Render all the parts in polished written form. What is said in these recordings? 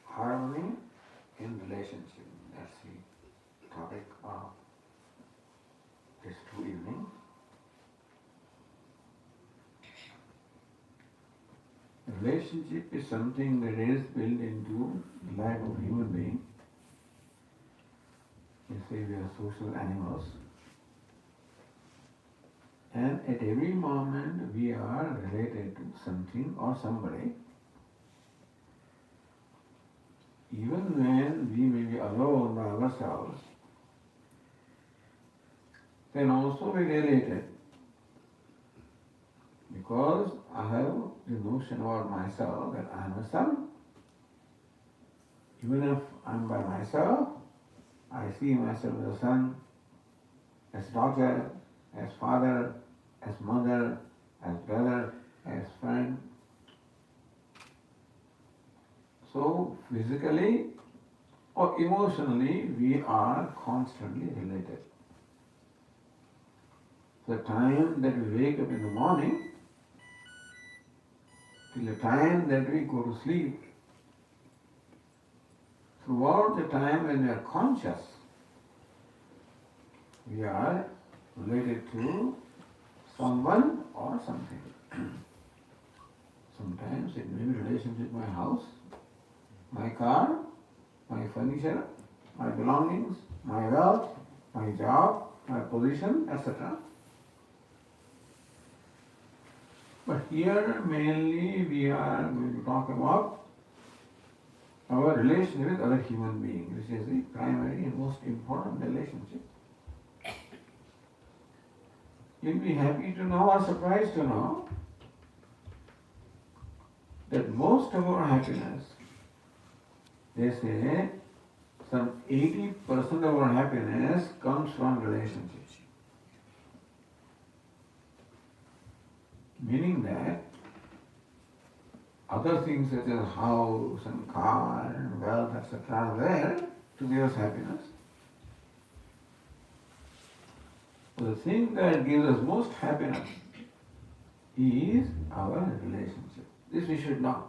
Harmony in relationship. That's the topic of these 2 evenings. Relationship is something that is built into the life of human being. You say we are social animals. And at every moment we are related to something or somebody. Even when we may be alone by ourselves, can also be related, because I have the notion about myself that I am a son. Even if I am by myself, I see myself as a son, as daughter, as father, as mother, as brother, as friend. So physically or emotionally we are constantly related. The time that we wake up in the morning till the time that we go to sleep, throughout the time when we are conscious, we are related to someone or something. Sometimes it may be relationship with my house, my car, my furniture, my belongings, my wealth, my job, my position, etc. But here mainly we are going to talk about our relation with other human beings, which is the primary and most important relationship. You'll be happy to know or surprised to know that most of our happiness, they say some 80% of our happiness comes from relationships. Meaning that other things such as house and car and wealth, etc. are there to give us happiness. But the thing that gives us most happiness is our relationship. This we should know.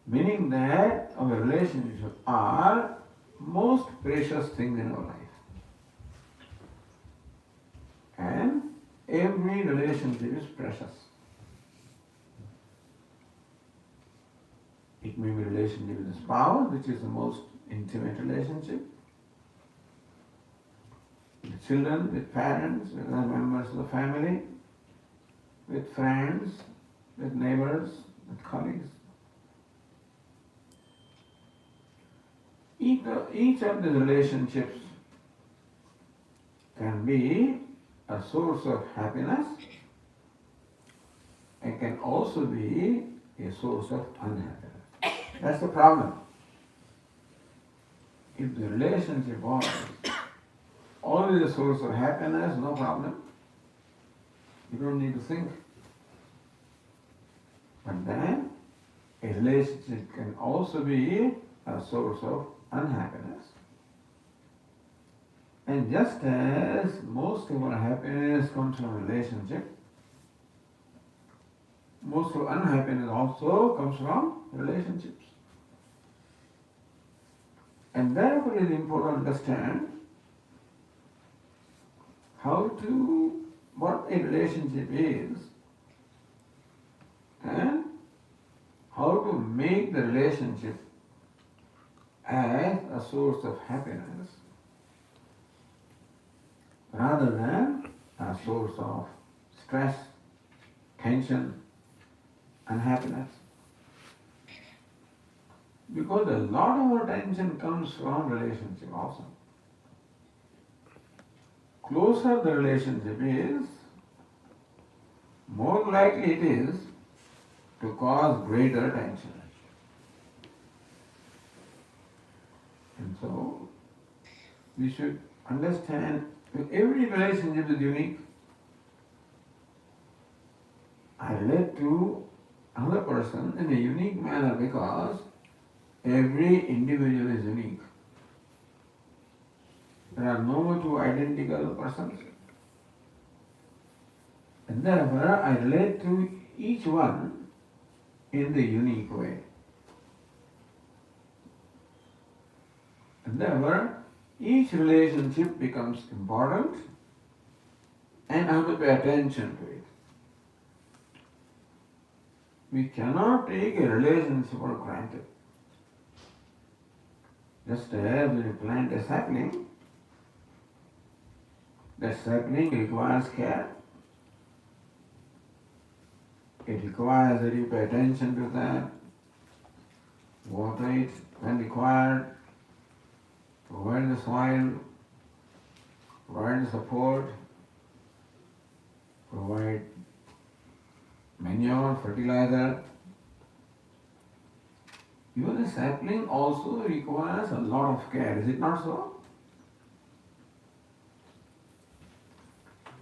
Meaning that our relationships are most precious things in our life. And every relationship is precious. It may be a relationship with a spouse, which is the most intimate relationship. With children, with parents, with other members of the family, with friends, with neighbors, with colleagues. Each of the relationships can be a source of happiness and can also be a source of unhappiness. That's the problem. If the relationship was only the source of happiness, no problem. You don't need to think. But then, a relationship can also be a source of unhappiness. And just as most of our happiness comes from relationship, most of unhappiness also comes from relationships. And therefore it is important to understand what a relationship is and how to make the relationship as a source of happiness rather than a source of stress, tension, unhappiness. Because a lot of our tension comes from relationship also. Closer the relationship is, more likely it is to cause greater tension. And so, we should understand that every relationship is unique. I relate to another person in a unique manner because every individual is unique. There are no two identical persons. And therefore, I relate to each one in the unique way. And therefore, each relationship becomes important and I have to pay attention to it. We cannot take a relationship for granted. Just as when you plant a sapling, that sapling requires care. It requires that you pay attention to that, water it when required, provide the soil, provide the support, provide manure, fertilizer. Even a sapling also requires a lot of care, is it not so?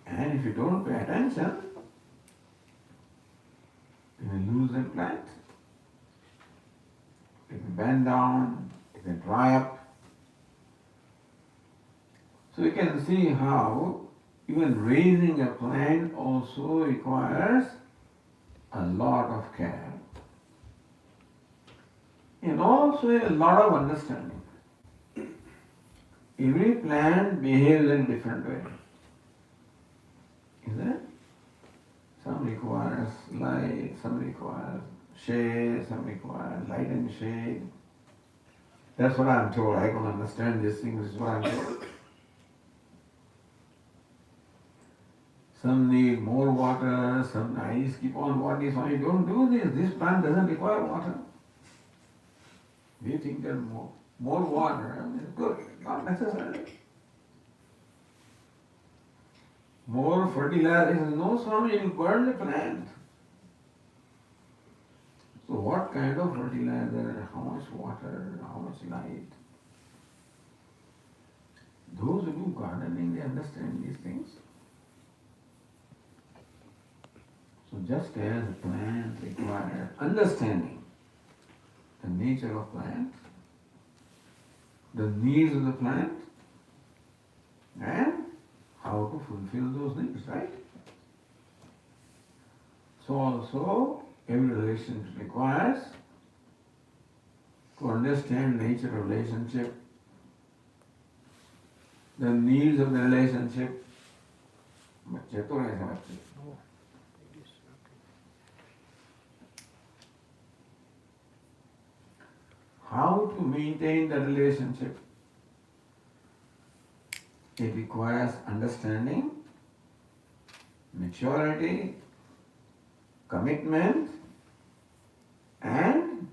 And if you don't pay attention, you will lose that plant. It will bend down, it will dry up. So you can see how even raising a plant also requires a lot of care and also a lot of understanding. Every plant behaves in a different way. Is it? Some requires light, some requires shade, some requires light and shade. That's what I'm told. I don't understand these things, this is what I'm told. Some need more water, some eyes keep on watering. So you don't do this. This plant doesn't require water. We think that more water is good, not necessary. More fertilizer is no, Swami, you will burn the plant. So what kind of fertilizer, how much water, how much light? Those who do gardening, they understand these things. So just as a plant requires understanding the nature of plant, the needs of the plant, and how to fulfill those needs, right? So also every relationship requires to understand nature of relationship, the needs of the relationship. बच्चे तो ऐसे बच्चे how to maintain the relationship. It requires understanding, maturity, commitment, and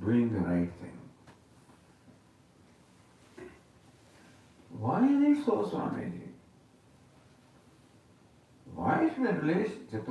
doing the right thing. Why is it so, Swamiji? Why should a relationship?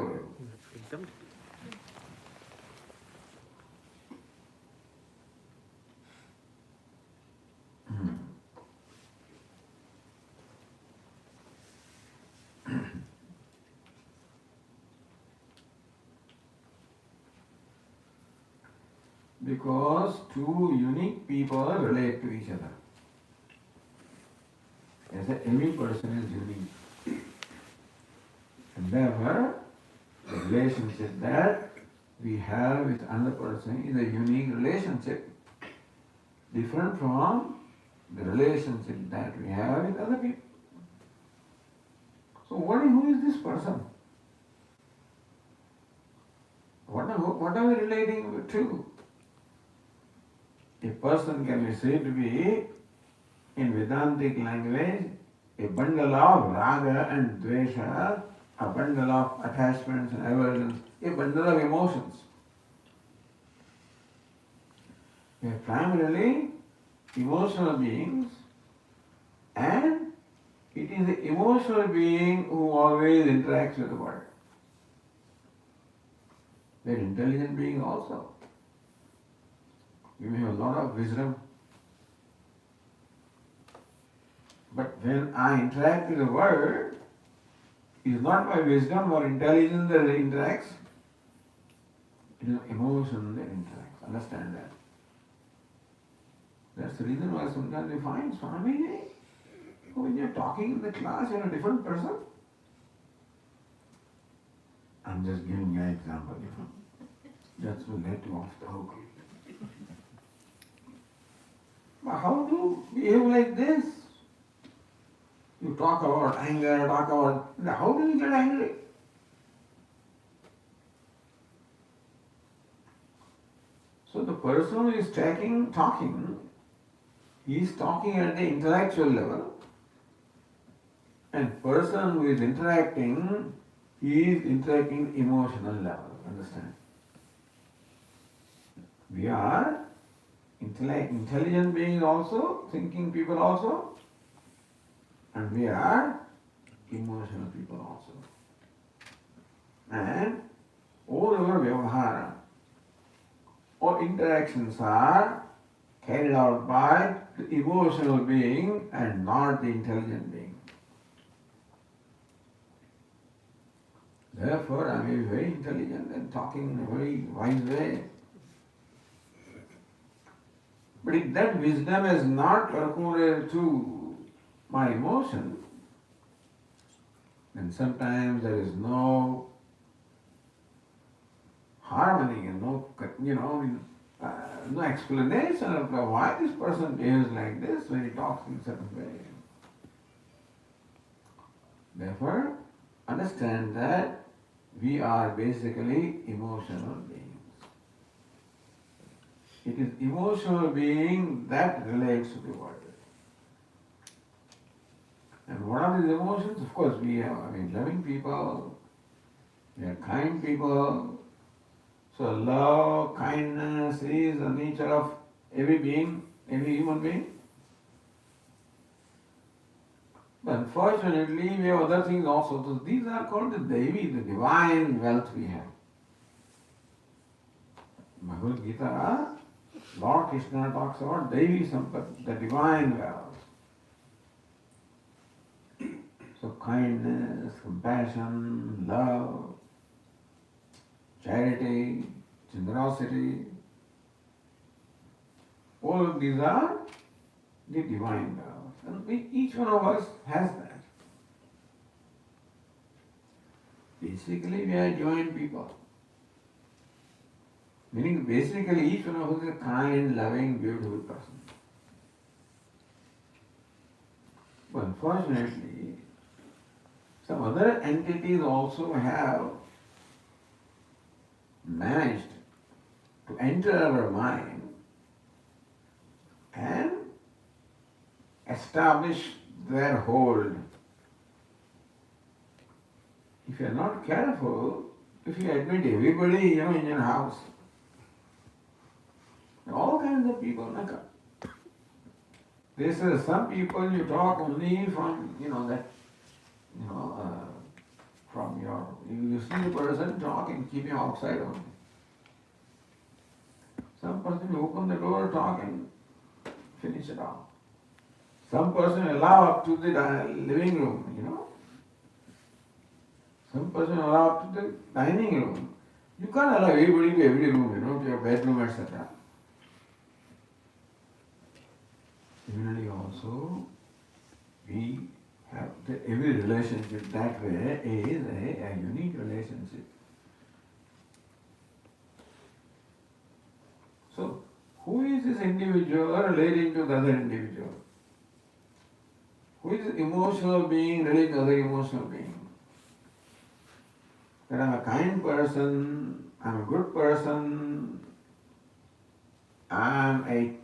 Because two unique people relate to each other. As every person is unique. And therefore, the relationship that we have with another person is a unique relationship, different from the relationship that we have with other people. So who is this person? What are we relating to? A person can be said to be, in Vedantic language, a bundle of raga and dvesha, a bundle of attachments and aversions, a bundle of emotions. We are primarily emotional beings, and it is the emotional being who always interacts with the world. They are intelligent beings also. You may have a lot of wisdom. But when I interact with the world, it is not my wisdom or intelligence that interacts. It It is emotion that interacts. Understand that. That's the reason why sometimes you find Swami, when you're talking in the class, you're a different person. I'm just giving you an example, That will let you off the hook. But how do you behave like this? You talk about anger, how do you get angry? So the person who is talking, he is talking at the intellectual level, and person who is interacting, he is interacting emotional level. Understand? We are intelligent beings also, thinking people also, and we are emotional people also. And all our vyavahara or interactions are carried out by the emotional being and not the intelligent being. Therefore, I may be very intelligent and talking in a very wise way. But if that wisdom is not correlated to my emotion, then sometimes there is no harmony and no explanation of why this person behaves like this when he talks in a certain way. Therefore, understand that we are basically emotional beings. It is emotional being that relates to the world. And what are these emotions? Of course, we are loving people, we are kind people. So love, kindness is the nature of every being, every human being. But unfortunately, we have other things also. So these are called the Devi, the divine wealth we have. Bhagavad Gita, Lord Krishna talks about Devi Sampat, the divine wealth. So kindness, compassion, love, charity, generosity, all of these are the divine wealth. And each one of us has that. Basically, we are divine people. Meaning, basically, each one of us is a kind, loving, beautiful person. But unfortunately, some other entities also have managed to enter our mind and establish their hold. If you are not careful, if you admit everybody in your house, all kinds of people. They say some people you talk only from from you see the person talking, keep him outside only. Some person you open the door, talk and finish it off. Some person allow up to the living room, Some person allow up to the dining room. You can't allow everybody to every room, to your bedroom, etc. Similarly also, we have every relationship that way is a unique relationship. So, who is this individual relating to the other individual? Who is the emotional being relating to other emotional being? That I'm a kind person, I'm a good person, I'm a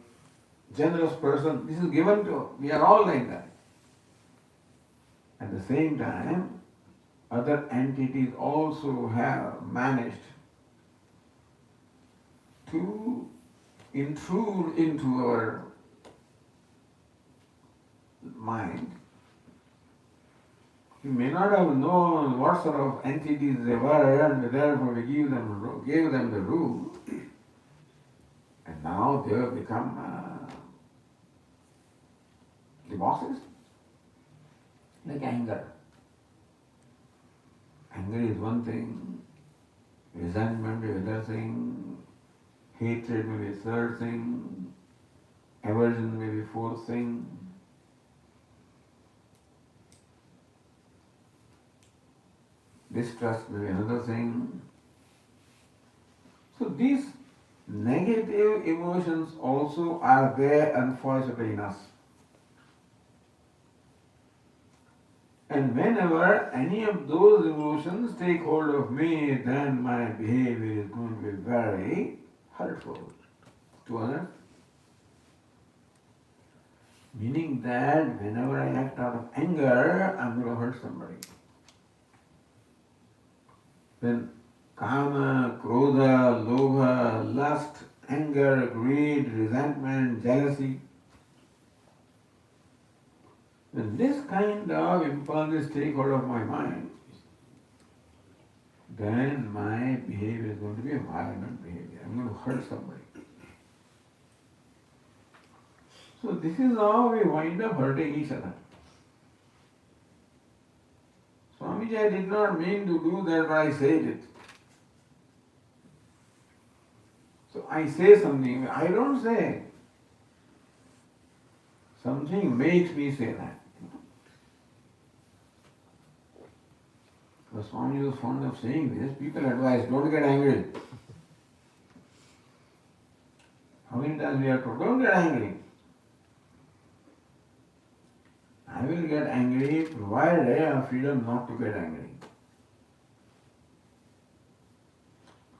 generous person. This is given to us. We are all like that. At the same time, other entities also have managed to intrude into our mind. We may not have known what sort of entities they were, and therefore we gave them the rule. And now they have become the bosses. Like anger. Anger is one thing. resentment may be another thing, hatred may be third thing, aversion may be fourth thing. Distrust may be another thing. So these negative emotions also are there unfortunately in us. And whenever any of those emotions take hold of me, then my behavior is going to be very hurtful to others. Meaning that whenever I act out of anger, I'm going to hurt somebody. When kama, krodha, lobha, lust, anger, greed, resentment, jealousy, when this kind of impulses take hold of my mind, then my behavior is going to be a violent behavior. I'm going to hurt somebody. So this is how we wind up hurting each other. Swamiji, I did not mean to do that, but I said it. So I say something, I don't say. Something makes me say that. The Swami was fond of saying this. People advise, don't get angry. How many times we are told, don't get angry. I will get angry provided I have freedom not to get angry.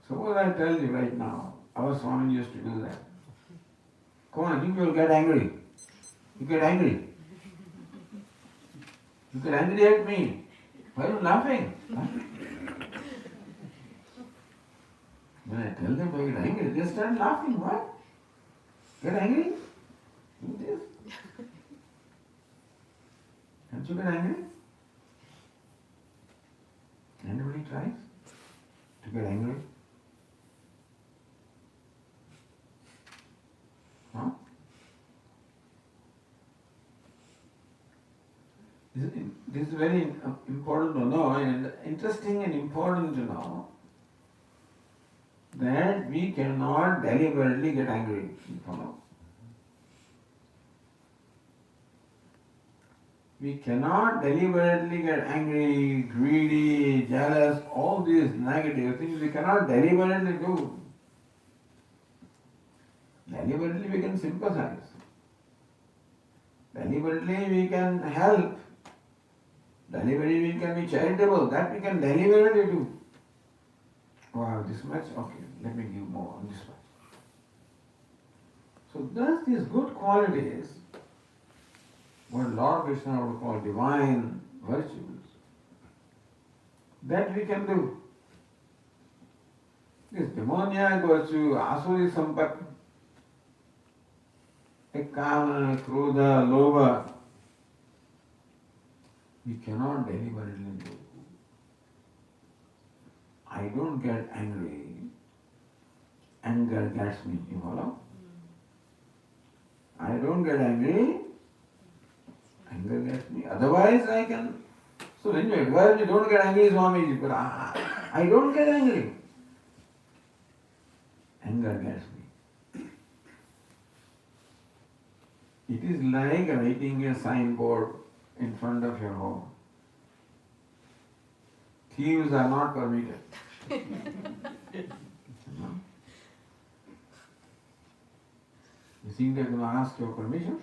Suppose I tell you right now, our Swami used to do that. Come on, you will get angry. You get angry. You get angry at me. Why are you laughing? When I tell them to get angry, they start laughing. What? Get angry? Do this. Can't you get angry? Anybody tries to get angry? Huh? This is very important to know, and interesting and important to know that we cannot deliberately get angry. You follow? We cannot deliberately get angry, greedy, jealous, all these negative things we cannot deliberately do. Deliberately we can sympathize. Deliberately we can help. Deliberately we can be charitable. That we can deliberately do. Wow, this much? Okay, let me give more on this much. So thus these good qualities, what Lord Krishna would call divine virtues, that we can do. This demoniac virtue, asuri sampat, kama, krodha, lobha, we cannot deliberately do. I don't get angry, anger gets me, you follow? I don't get angry, anger gets me. Otherwise I can, so when you advise me don't get angry, Swami, but I don't get angry. Anger gets me. It is like writing a signboard in front of your home. Thieves are not permitted. You think they're going to ask your permission?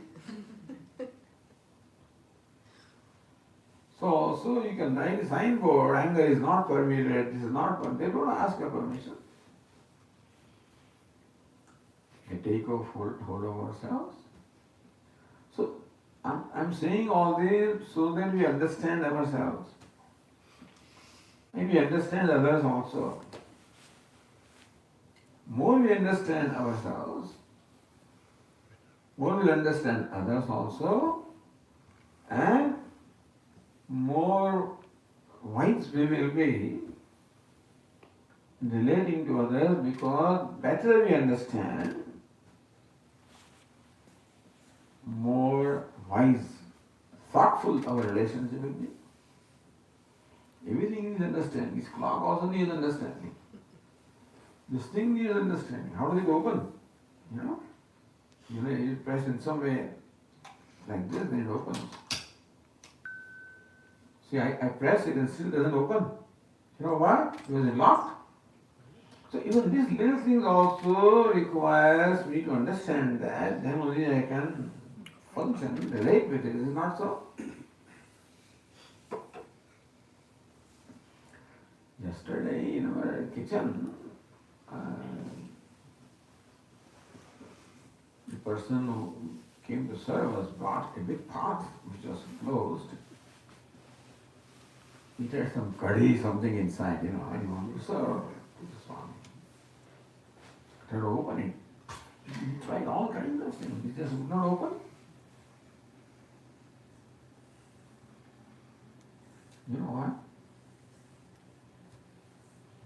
So you can write a signboard, anger is not permitted, this is not permitted. They don't ask your permission. They take hold of ourselves. So I'm saying all this so that we understand ourselves. And we understand others also. More we understand ourselves, more we understand others also, and more wise we will be relating to others, because better we understand, more wise, thoughtful our relationship will be. Everything is understanding. This clock also needs understanding. This thing needs understanding. How does it open? You know? You press in some way like this, then it opens. See, I press it and still doesn't open. You know why? Because it's locked. So even these little things also requires me to understand that, then only I can function, relate with it. Is it not so? Yesterday in our kitchen, the person who came to serve us brought a big pot which was closed. It had some curry, something inside, and he wanted to serve to the Swami. Tried to open it. He tried all kinds of things. It just would not open. You know why?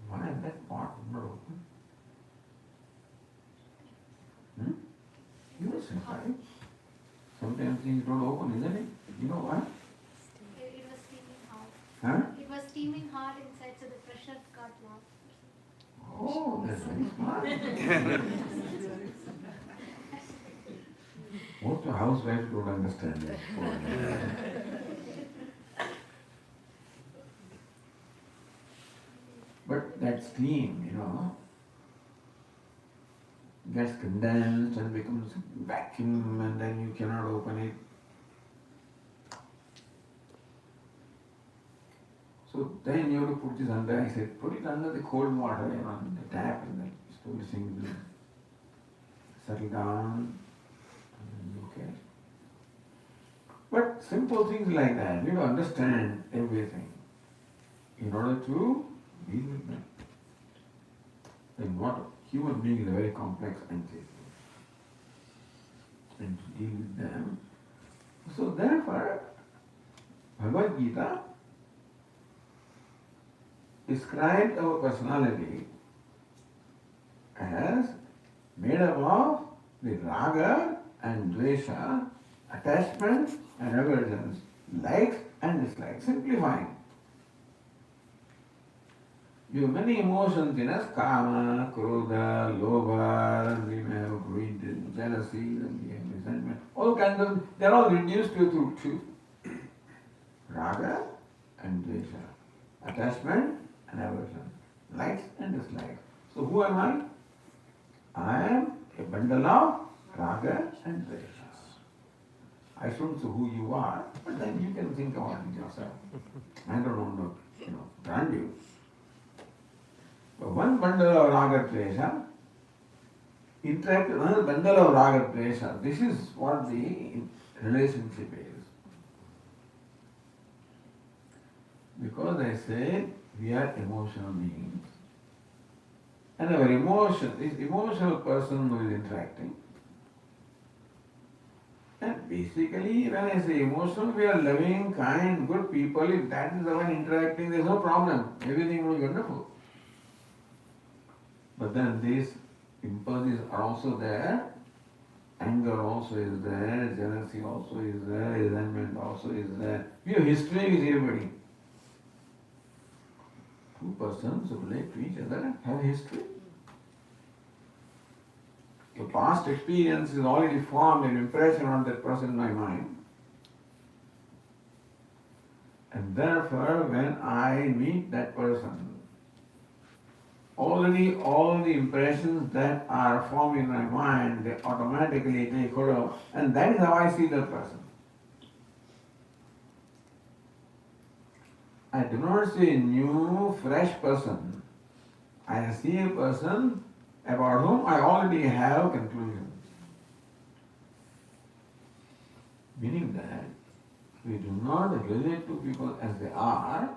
Why that pot would not open? You were surprised. Sometimes things don't open, isn't it? You know why? It was steaming hard. Huh? It was steaming hard inside, so the pressure got lost. Oh, that's very smart. Most of housewives don't understand that. But that steam, gets condensed and becomes vacuum, and then you cannot open it. So then you have to put this under. I said, put it under the cold water, on the tap, and then everything will settle down, and then you okay. But simple things like that, you have to understand everything in order to deal with them. And what human being is a very complex entity, and to deal with them. So therefore, Bhagavad Gita described our personality as made up of the raga and dvesha, attachment and aversions, likes and dislikes, simplifying. You have many emotions in us, kama, krodha, lobha, and we may have greed and jealousy, and we have resentment, all kinds of, they are all reduced to two. Raga and dvesha, attachment and aversion, likes and dislikes. So who am I? I am a bundle of raga and dvesha. I shouldn't say who you are, but then you can think about it yourself. I don't want to, brand you. But one bundle of raga dvesha interact with another bundle of raga dvesha. This is what the relationship is. Because I say we are emotional beings. And our emotion, this emotional person who is interacting. And basically, when I say emotional, we are loving, kind, good people. If that is the one interacting, there is no problem. Everything will be wonderful. But then these impulses are also there. Anger also is there. Jealousy also is there. Resentment also is there. We have history with everybody. Two persons who relate to each other have history. Your past experience is already formed an impression on that person in my mind. And therefore, when I meet that person, already all the impressions that are formed in my mind, they automatically take hold, and that is how I see that person. I do not see a new, fresh person. I see a person about whom I already have conclusions. Meaning that we do not relate to people as they are,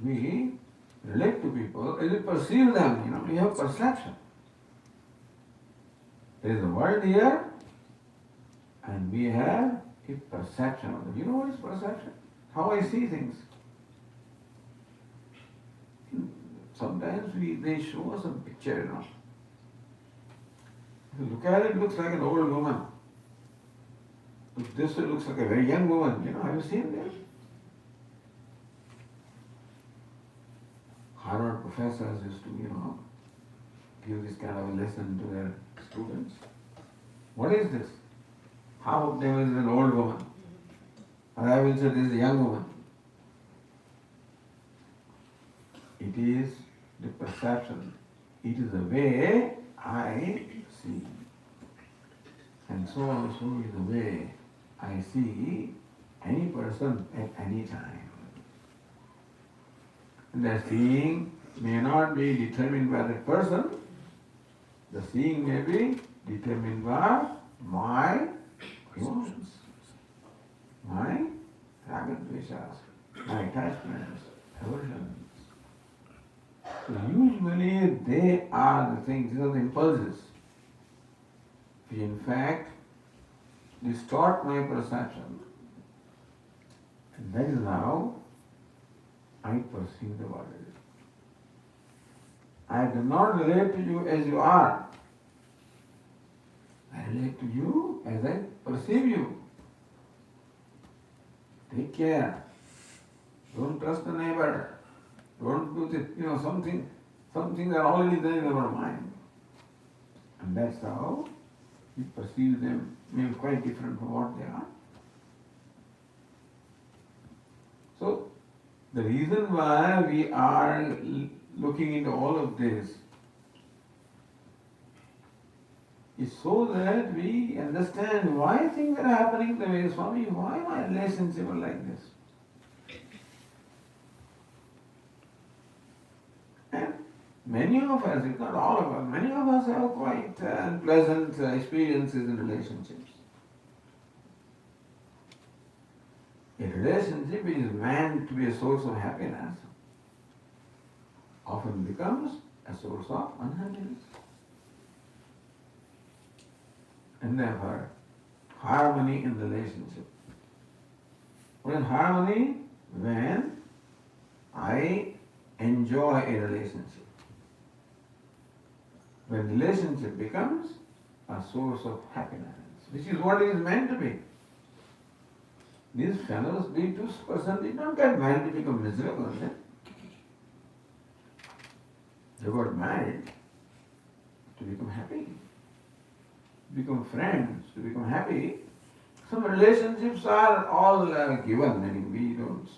we relate to people as we perceive them, we have perception. There is a world here and we have a perception of them. You know what is perception? How I see things. Sometimes they show us a picture, If you look at it, it looks like an old woman. If this way, it looks like a very young woman, have you seen that? Harvard professors used to, give this kind of a lesson to their students. What is this? Half of them is an old woman. And I will say this is a young woman. It is the perception. It is the way I see. And so also is the way I see any person at any time. And the seeing may not be determined by the person. The seeing may be determined by my emotions, my raga-dveshas, my attachments, aversions. So usually they are the things, these are the impulses, which in fact distort my perception. And that is how I perceive the world. I do not relate to you as you are. I relate to you as I perceive you. Take care. Don't trust the neighbor. Don't do this. Some things are already there in our mind. And that's how we perceive them, maybe quite different from what they are. So, the reason why we are looking into all of this is so that we understand why things are happening the way, Swami, why my relationship are like this. And many of us, if not all of us, many of us have quite unpleasant experiences in relationships. A relationship which is meant to be a source of happiness often becomes a source of unhappiness. And therefore, harmony in relationship. What is harmony? When I enjoy a relationship. When relationship becomes a source of happiness, which is what it is meant to be. These fellows, these two persons did not get married to become miserable. They got married to become happy, become friends, to become happy. Some relationships are all given, meaning we don't.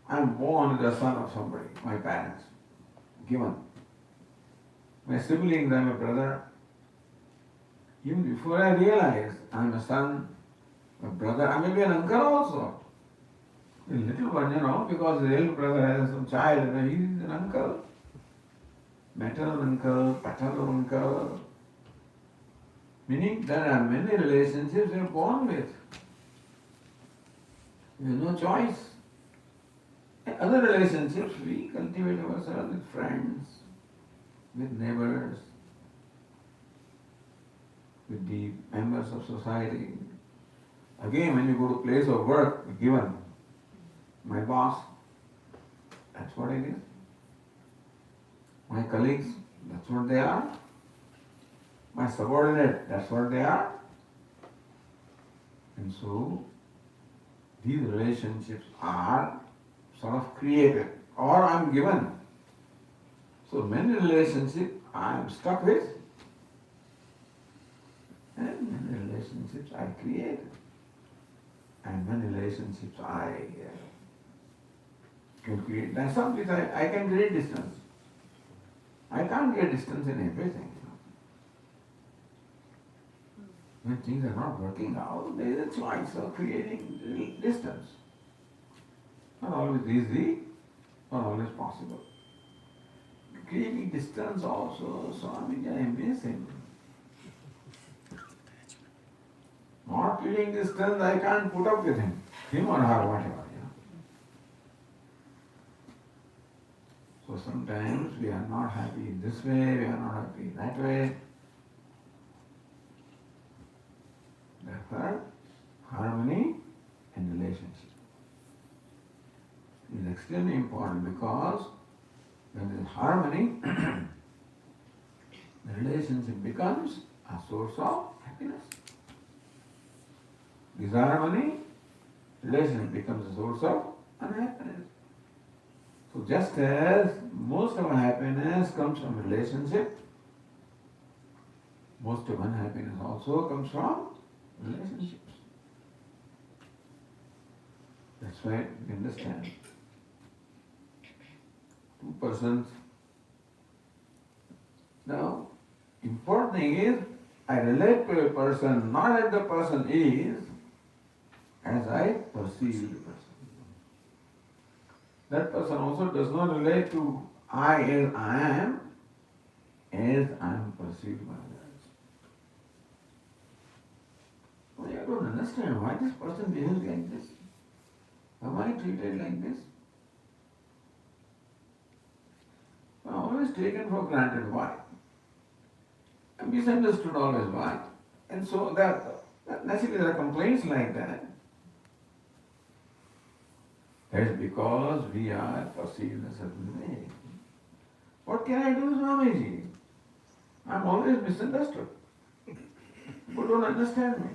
I'm born the son of somebody, my parents, given. My siblings, I'm a brother. Even before I realize I'm a son, a brother, I may be an uncle also. A little one, because the elder brother has some child, he is an uncle. Maternal uncle, paternal uncle. Meaning there are many relationships we are born with. We have no choice. In other relationships we cultivate ourselves with friends, with neighbors, with the members of society. Again, when you go to place of work, given my boss, that's what it is. My colleagues, that's what they are. My subordinate, that's what they are. And so, these relationships are sort of created, or I'm given. So many relationships I am stuck with, and many relationships I create, and many relationships I can create. That's something I can create distance. I can't create distance in everything. When things are not working out, there is a choice of creating distance. Not always easy, not always possible. Creating distance also, Swami, I miss him. Not creating distance, I can't put up with him or her, whatever. So sometimes we are not happy this way, we are not happy that way. Therefore, harmony and relationship is extremely important, because when there is harmony, the relationship becomes a source of happiness. Disharmony, relationship becomes a source of unhappiness. So just as most of our happiness comes from relationship, Most of unhappiness also comes from relationships. That's why we understand. Two persons. Now, important thing is, I relate to a person not as the person is, as I perceive the person. That person also does not relate to I as I am, as I am perceived by others. Well, I don't understand why this person behaves like this. Am I treated like this? I'm always taken for granted. Why? I'm misunderstood always. Why? And so naturally there are complaints like that. That is because we are perceived in a certain way. What can I do, Swamiji? I'm always misunderstood. People don't understand me.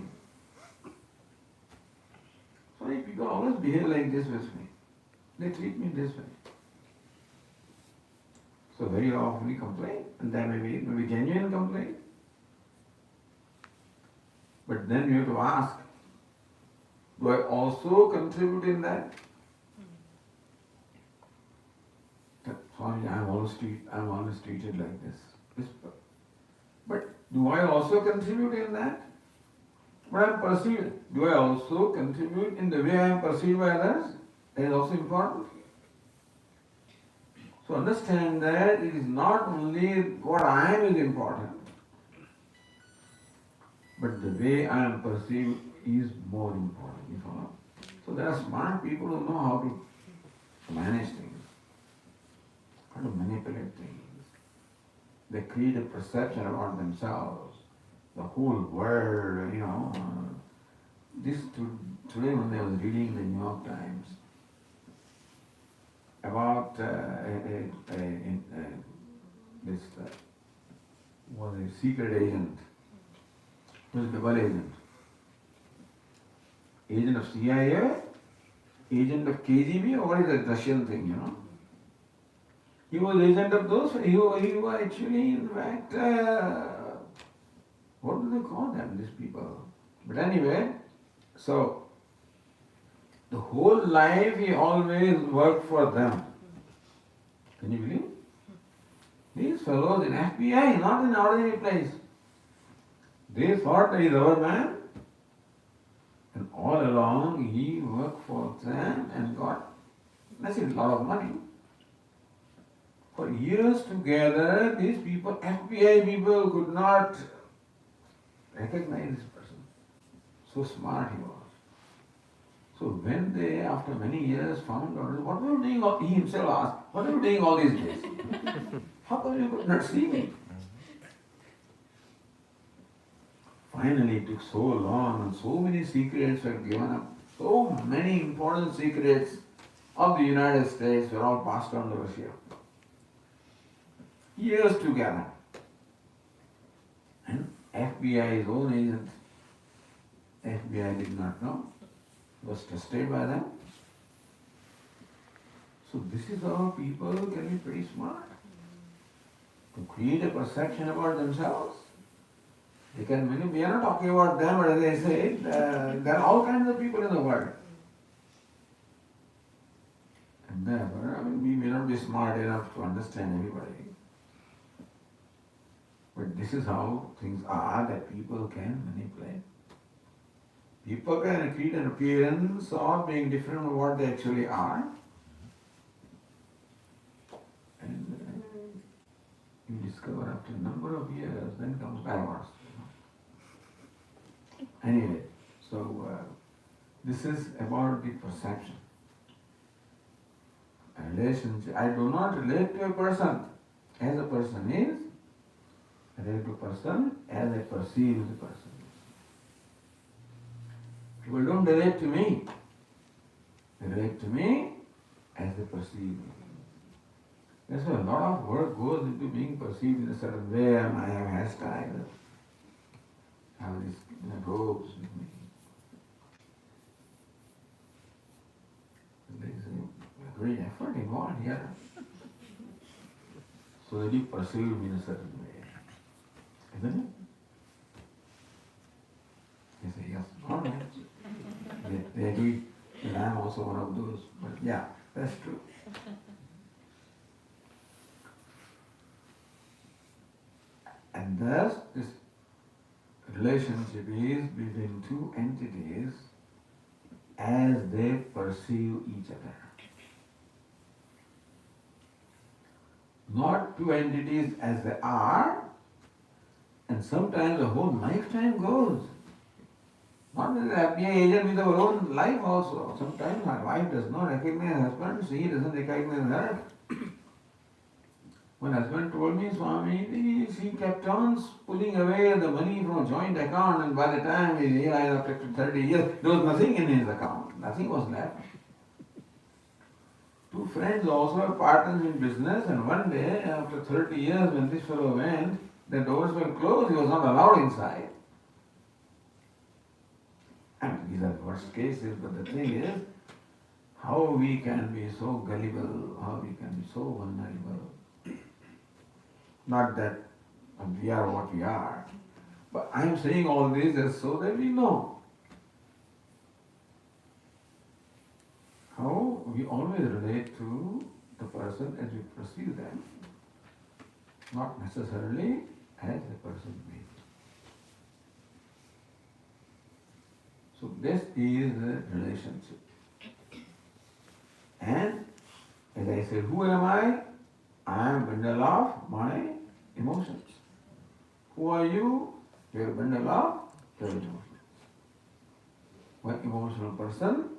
So people always behave like this with me. They treat me this way. So very often we complain, and there may be genuine complaint. But then you have to ask, do I also contribute in that? Sorry, I'm always treated like this. But do I also contribute in that? But I'm perceived. Do I also contribute in the way I am perceived by others? That is also important. So understand that it is not only what I am is important, but the way I am perceived is more important. You follow? So there are smart people who know how to manage things, how to manipulate things. They create a perception about themselves, the whole world, Today when I was reading the New York Times about this was a secret agent, was a double agent of CIA, agent of KGB, or what is that Russian thing, He was agent of those, he was actually, in fact, what do they call them, these people? But anyway, so the whole life he always worked for them. Can you believe? These fellows in FBI, not in ordinary place. They thought that he is our man, and all along he worked for them and got a lot of money. For years together, these people, FBI people, could not recognize this person. So smart he was. So when they, after many years, found out, what were you doing, he himself asked, what are you doing all these days? How come you could not see me? Finally, it took so long and so many secrets were given up. So many important secrets of the United States were all passed on to Russia. Years together. And FBI's own agent, FBI did not know, was trusted by them. So this is how people can be pretty smart. To create a perception about themselves. They can, we are not talking about them, but as I said, there are all kinds of people in the world. And therefore, we may not be smart enough to understand everybody. But this is how things are that people can manipulate. People can create an appearance of being different from what they actually are. And you discover after a number of years, then comes backwards. Anyway, so this is about the perception. A relationship. I do not relate to a person as a person is. I relate to a person as I perceive the person. People don't relate to me. They relate to me as they perceive me. That's why a lot of work goes into being perceived in a certain way. I have hairstyle, I have these robes with me. There is a great effort involved here. So that you perceive me in a certain way. Isn't it? also one of those. But yeah, that's true. And thus, this relationship is between two entities as they perceive each other. Not two entities as they are, and sometimes a whole lifetime goes. Not that they appear agent with our own life also. Sometimes my wife does not recognize husband, she doesn't recognize her. When husband told me, Swami, she kept on pulling away the money from a joint account, and by the time he realized after 30 years, there was nothing in his account. Nothing was left. Two friends also were partners in business, and one day, after 30 years, when this fellow went, the doors were closed, he was not allowed inside. I mean, these are worst cases, but the thing is, how we can be so gullible, how we can be so vulnerable. Not that we are what we are, but I am saying all this just so that we know how we always relate to the person as we perceive them, not necessarily as the person is. So this is the relationship. And as I said, who am I? I am a bundle of my emotions. Who are you? You are a bundle of your emotions. One emotional person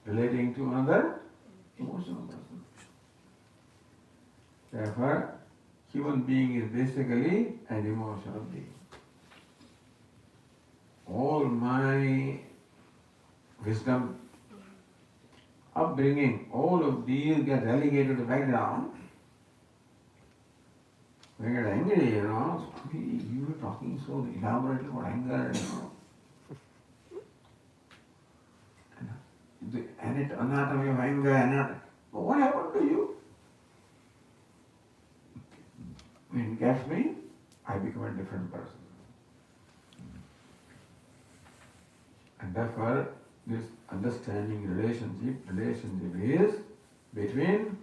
relating to another emotional person. Therefore, human being is basically an emotional being. All my wisdom, upbringing, all of these get relegated to the background. When I get angry, you were talking so elaborately about anger, the anatomy of anger, but what happened to you? When it gets me, I become a different person. And therefore, this understanding relationship is between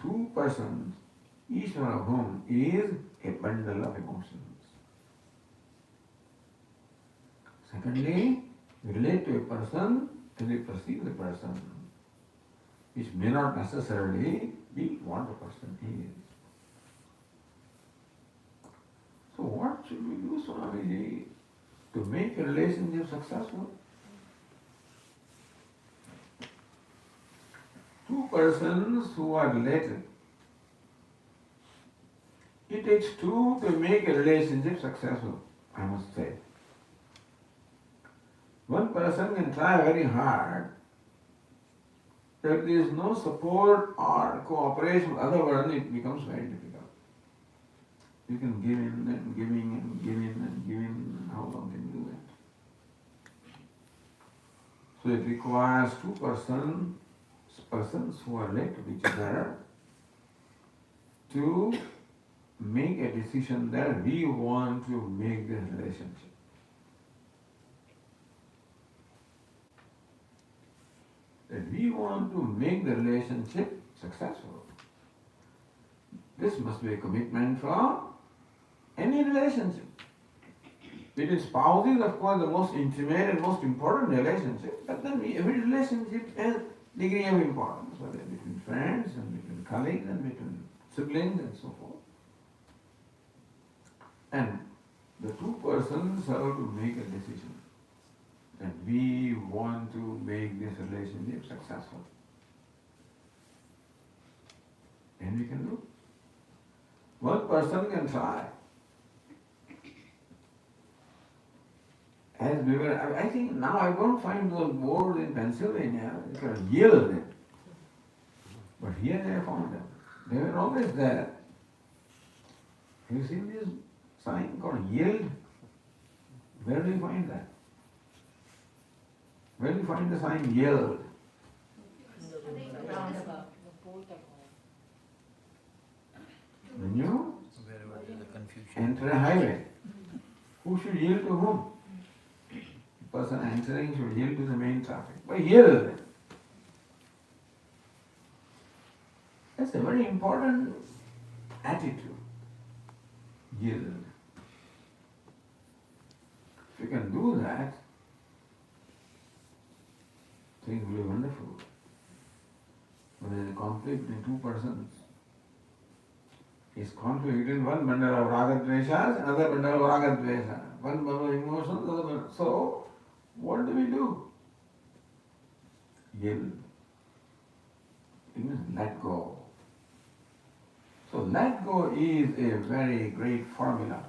two persons, each one of whom is a bundle of emotions. Secondly, we relate to a person as we perceive the person, which may not necessarily be what the person is. So what should we do, Swamiji, to make a relationship successful? Two persons who are related. It takes two to make a relationship successful, I must say. One person can try very hard. If there is no support or cooperation with the other one, it becomes very difficult. You can give in and giving and giving and giving. How long can you do that? So it requires two persons who are related to each other to make a decision that we want to make this relationship. That we want to make the relationship successful. This must be a commitment for any relationship. Between spouses, of course, the most intimate and most important relationship, but then every relationship has degree of importance, whether between friends and between colleagues and between siblings and so forth. And the two persons have to make a decision that we want to make this relationship successful. And we can do. One person can try. As we were, I think now I don't find those boards in Pennsylvania, it's called yield. But here I found them. They were always there. Have you seen this sign called yield? Where do you find that? Where do you find the sign yield? When you enter a highway, who should yield to whom? The person entering should yield to the main traffic. But yield. That's a very important attitude. Yield. If you can do that, things will be wonderful. When there is a conflict between two persons, is conflict between one bundle of raga-dveshas, another bundle of raga-dvesha. One bundle of emotions, another bundle. So, what do? Yield. It means let go. So, let go is a very great formula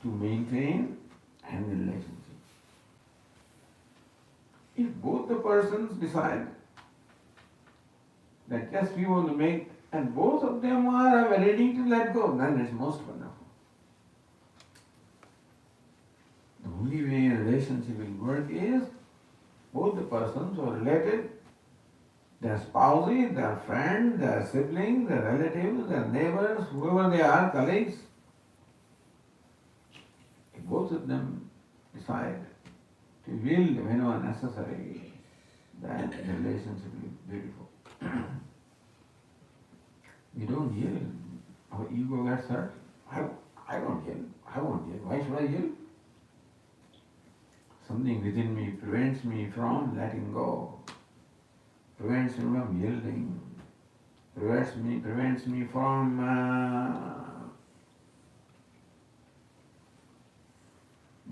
to maintain any relationship. If both the persons decide that yes, we want to make, and both of them are ready to let go, then it's most wonderful. The only way a relationship will work is both the persons who are related, their spouses, their friends, their siblings, their relatives, their neighbors, whoever they are, colleagues, if both of them decide to yield whenever necessary, then the relationship will be beautiful. We don't yield. Our ego gets hurt. I don't yield. I won't yield. Why should I yield? Something within me prevents me from letting go, prevents me from yielding, prevents me from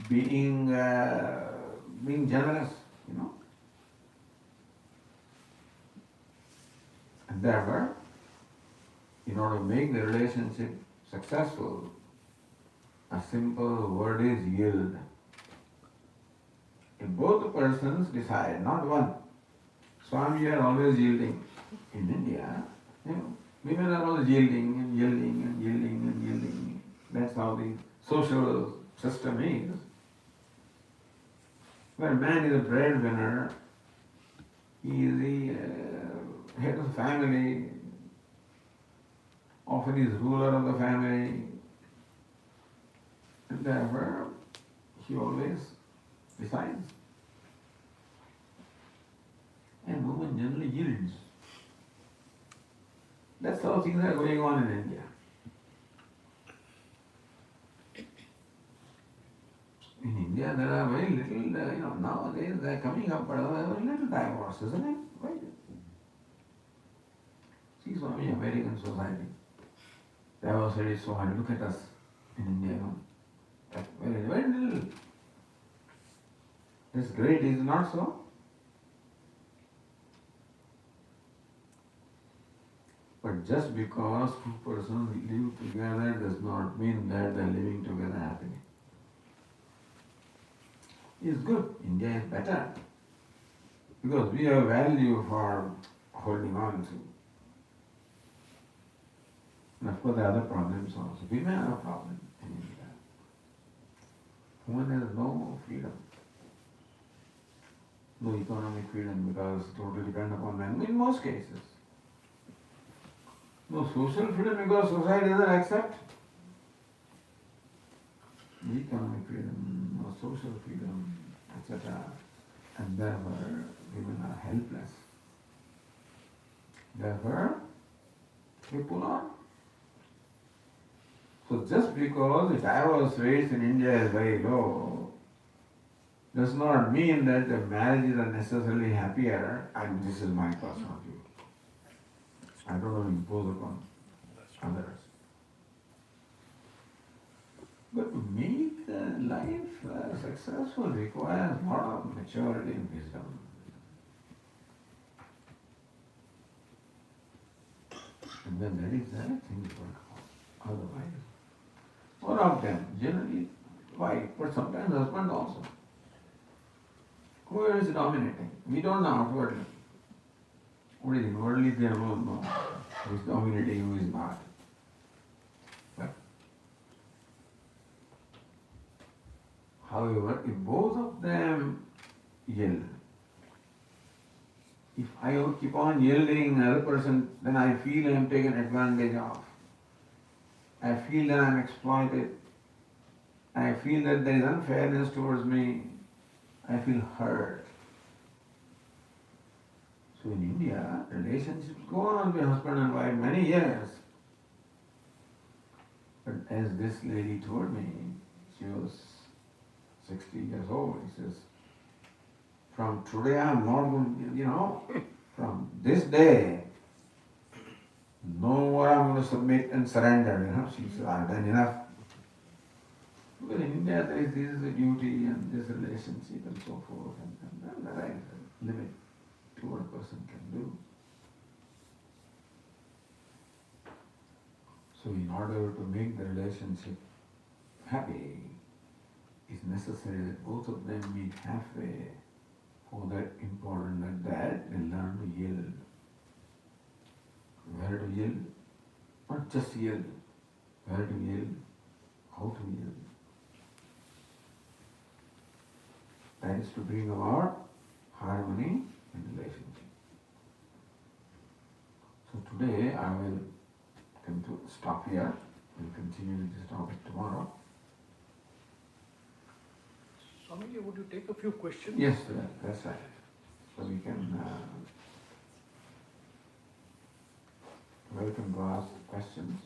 being generous, And therefore, in order to make the relationship successful, a simple word is yield. If both the persons decide, not one, Swami are always yielding. In India, women are always yielding and yielding and yielding and yielding. That's how the social system is. Where man is a breadwinner, he is the head of the family, often is ruler of the family, and therefore he always decides. And woman generally yields. That's how things are going on in India. In India, there are very little, nowadays they are coming up, but there are very little divorce, isn't it? Why? See, Swami, American society. Divorce rate is so high. Look at us in India, Very, very little. That's great, is it not so? But just because two persons live together does not mean that they are living together happily. It's good. India is better. Because we have value for holding on to. And of course there are other problems also. Women have a problem in India. Women has no freedom. No economic freedom because totally depend upon men in most cases. No social freedom because society doesn't accept. No economic freedom, no social freedom, etc. And therefore women are helpless. Therefore they pull on. So just because the divorce rates in India is very low does not mean that the marriages are necessarily happier, and this is my personal view. I don't want to impose upon others. But to make life successful requires a lot of maturity and wisdom. And when that is there, things work out. Otherwise, one of them, generally wife, but sometimes husband also. Whoever is dominating, we don't know outwardly. What is inwardly there, we don't know who is dominating, who is not. But, however, if both of them yield, if I keep on yielding another person, then I feel I am taken advantage of. I feel that I am exploited. I feel that there is unfairness towards me. I feel hurt. So So in India, relationships go on with husband and wife many years. But as this lady told me, she was 60 years old. He says, from today I'm not going to, from this day, no more I'm going to submit and surrender. She said, I've done enough. Because in India there is this duty and this relationship and so forth, and there is a limit to what a person can do. So in order to make the relationship happy, it's necessary that both of them meet halfway. For that important that they learn to yield. Where to yield? Not just yield. Where to yield? How to yield? That is to bring about harmony in relationship. So today I will stop here. We'll continue this topic tomorrow. Swamiji, would you take a few questions? Yes, that's right. So we can welcome to ask questions.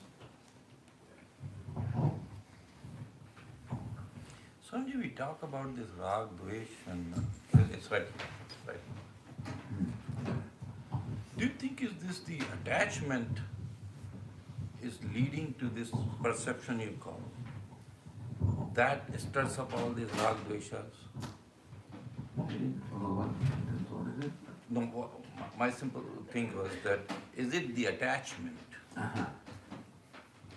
Swamiji, we talk about this rag, dvesh, and it's right. Do you think is this the attachment is leading to this perception you call? That stirs up all these rag, dveshas? No, my simple thing was that, is it the attachment?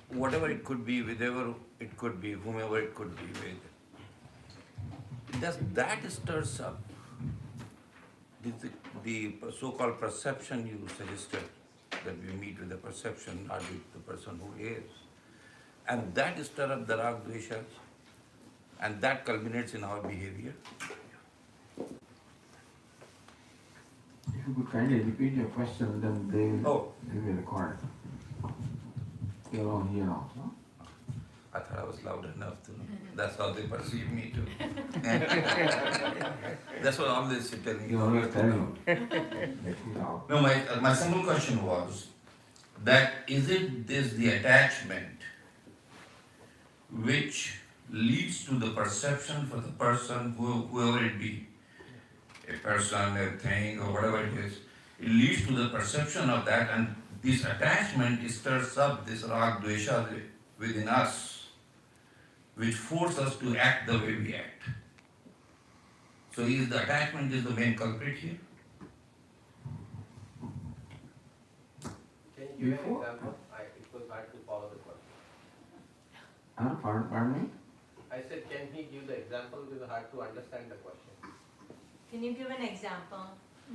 Whatever it could be, whatever it could be, whomever it could be with, does that stirs up the so-called perception you suggested, that we meet with the perception, not with the person who is, and that stirs up the rag, dveshas, and that culminates in our behavior? If you could kindly repeat your question, then they will record it. You're all here also. I thought I was loud enough to. That's how they perceive me too. That's what I'm always telling You you. always tell you. Let me out. No, my simple question was that is it this the attachment which leads to the perception for the person, whoever it be, a person, a thing, or whatever it is, it leads to the perception of that, and this attachment stirs up this rag, dvesha within us, which forces us to act the way we act. So is the attachment is the main culprit here? Can you give an example? It was hard to follow the question. Pardon me? I said, can he give the example? It was hard to understand the question. Can you give an example?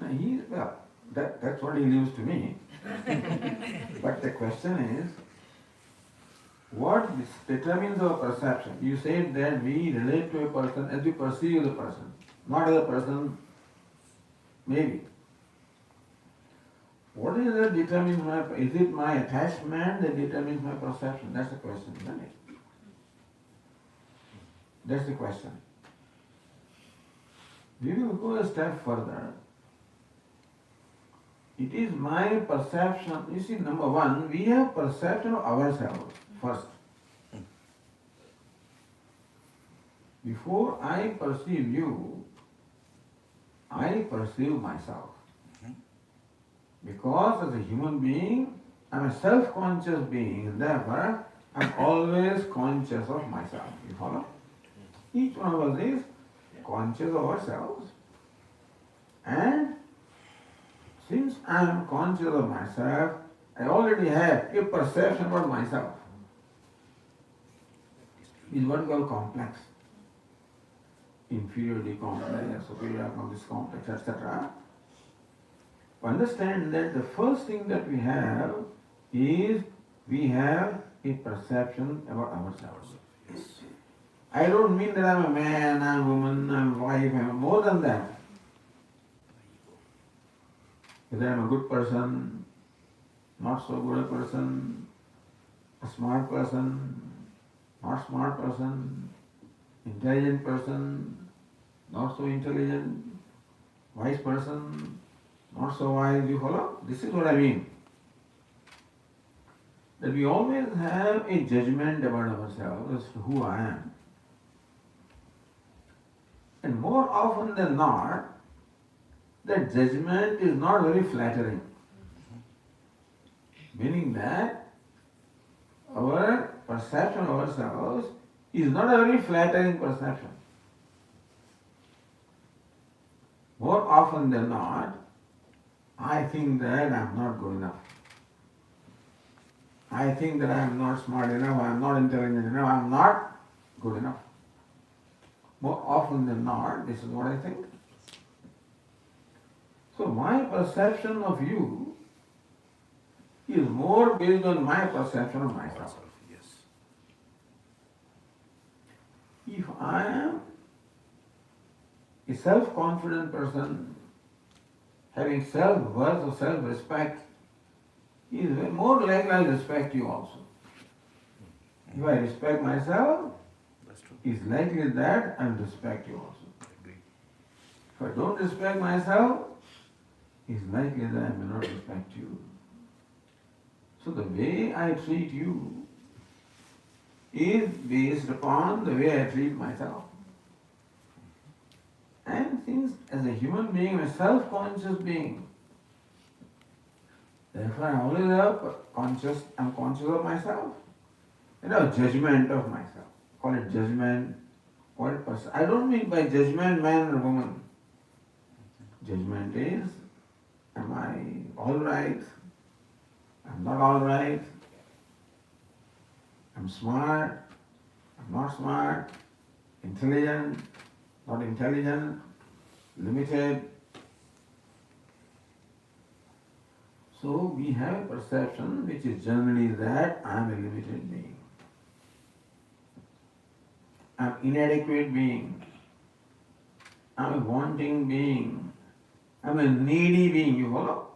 No, that's what he leaves to me. But the question is, what determines our perception? You said that we relate to a person as we perceive the person, not as a person, maybe. What is it that determines is it my attachment that determines my perception? That's the question, isn't it? That's the question. We will go a step further. It is my perception. You see, number one, we have perception of ourselves first. Before I perceive you, I perceive myself. Because as a human being, I'm a self-conscious being, and therefore I'm always conscious of myself. You follow? Each one of us is conscious of ourselves. And since I am conscious of myself, I already have a perception about myself. This is what we call complex. Inferiority complex, superior complex, etc. Understand that the first thing that we have is we have a perception about ourselves. I don't mean that I'm a man, I'm a woman, I'm a wife, I'm more than that. Whether I'm a good person, not so good a person, a smart person, not smart person, intelligent person, not so intelligent, wise person, not so wise, you follow? This is what I mean. That we always have a judgment about ourselves as to who I am. And more often than not, that judgment is not very flattering. Meaning that our perception of ourselves is not a very flattering perception. More often than not, I think that I am not good enough. I think that I am not smart enough, I am not intelligent enough, I am not good enough. More often than not, this is what I think. So my perception of you is more based on my perception of myself. Yes. If I am a self-confident person, having self-worth or self-respect, he is more likely I'll respect you also. If I respect myself, That's true. it's likely that I'll respect you also. I agree. If I don't respect myself, it's likely that I may not respect you. So the way I treat you is based upon the way I treat myself. And since as a human being, I'm a self-conscious being, therefore I always I'm conscious of myself. Judgment of myself. Call it judgment, call it person. I don't mean by judgment man or woman. Judgment is, am I alright? I'm not alright. I'm smart. I'm not smart. Intelligent. Not intelligent. Limited. So we have a perception which is generally that I am a limited being. I am inadequate being. I am a wanting being. I am a needy being. You follow?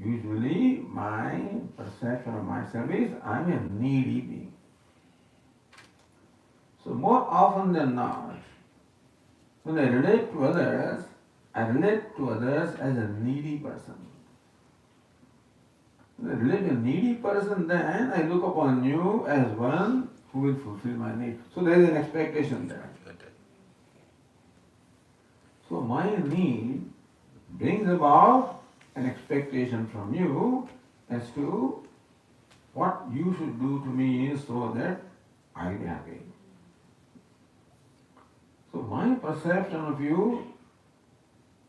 Usually my perception of myself is I am a needy being. So more often than not, when I relate to others as a needy person. When I relate to a needy person, then I look upon you as one who will fulfill my need. So there is an expectation there. So my need brings about an expectation from you as to what you should do to me so that I'll be happy. So my perception of you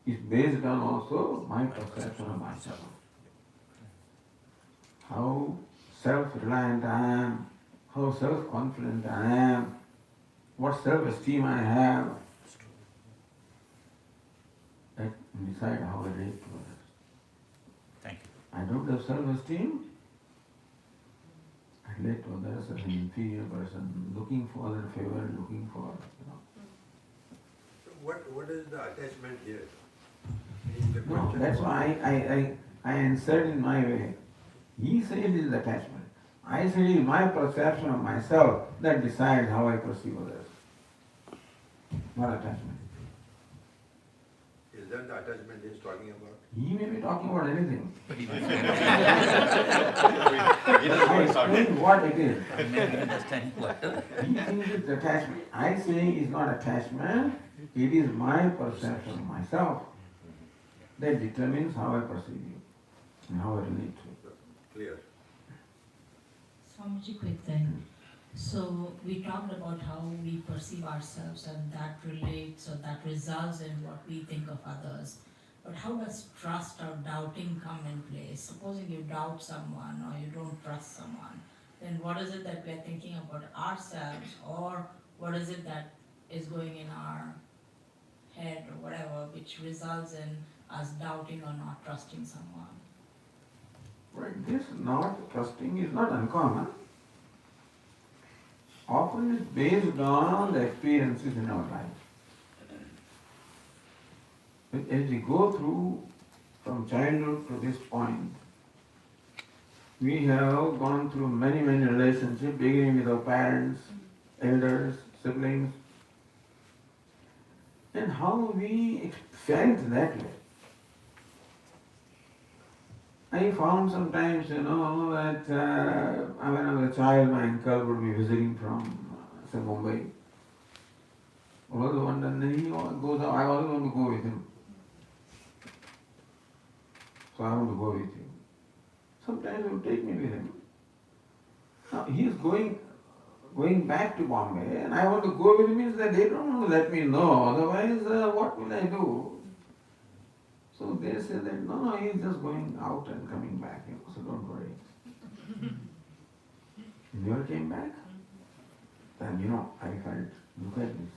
is based on also my perception of myself. How self-reliant I am, how self-confident I am, what self-esteem I have. That decide how I relate to others. Thank you. I don't have self-esteem. I relate to others as an inferior person, looking for other favor, looking for, So what is the attachment here? In the No, question? that's why I answered in my way. He said it is attachment. I said it is my perception of myself that decides how I perceive others. Not attachment. Is that the attachment he is talking about? He may be talking about anything. He I explain what it is. maybe understanding what. He thinks it's attachment. I say it's not attachment. It is my perception of myself that determines how I perceive you and how I relate to you. Clear. Swamiji, quick thing. So we talked about how we perceive ourselves and that relates or that results in what we think of others. But how does trust or doubting come in place? Supposing you doubt someone or you don't trust someone, then what is it that we are thinking about ourselves, or what is it that is going in our head or whatever which results in us doubting or not trusting someone? Right, this not trusting is not uncommon. Often it's based on the experiences in our life. But as we go through from childhood to this point, we have gone through many relationships, beginning with our parents, elders, siblings, and how we felt that way. I found sometimes, that when I was a child, my uncle would be visiting from, say, Mumbai. Although and then he goes out, I always want to go with him. So I want to go with him. Sometimes he will take me with him. Now he is going back to Bombay, and I want to go with him means that they don't want to let me know. Otherwise, what will I do? So they say that no, he is just going out and coming back. So don't worry. He never came back. Then I felt, look at this.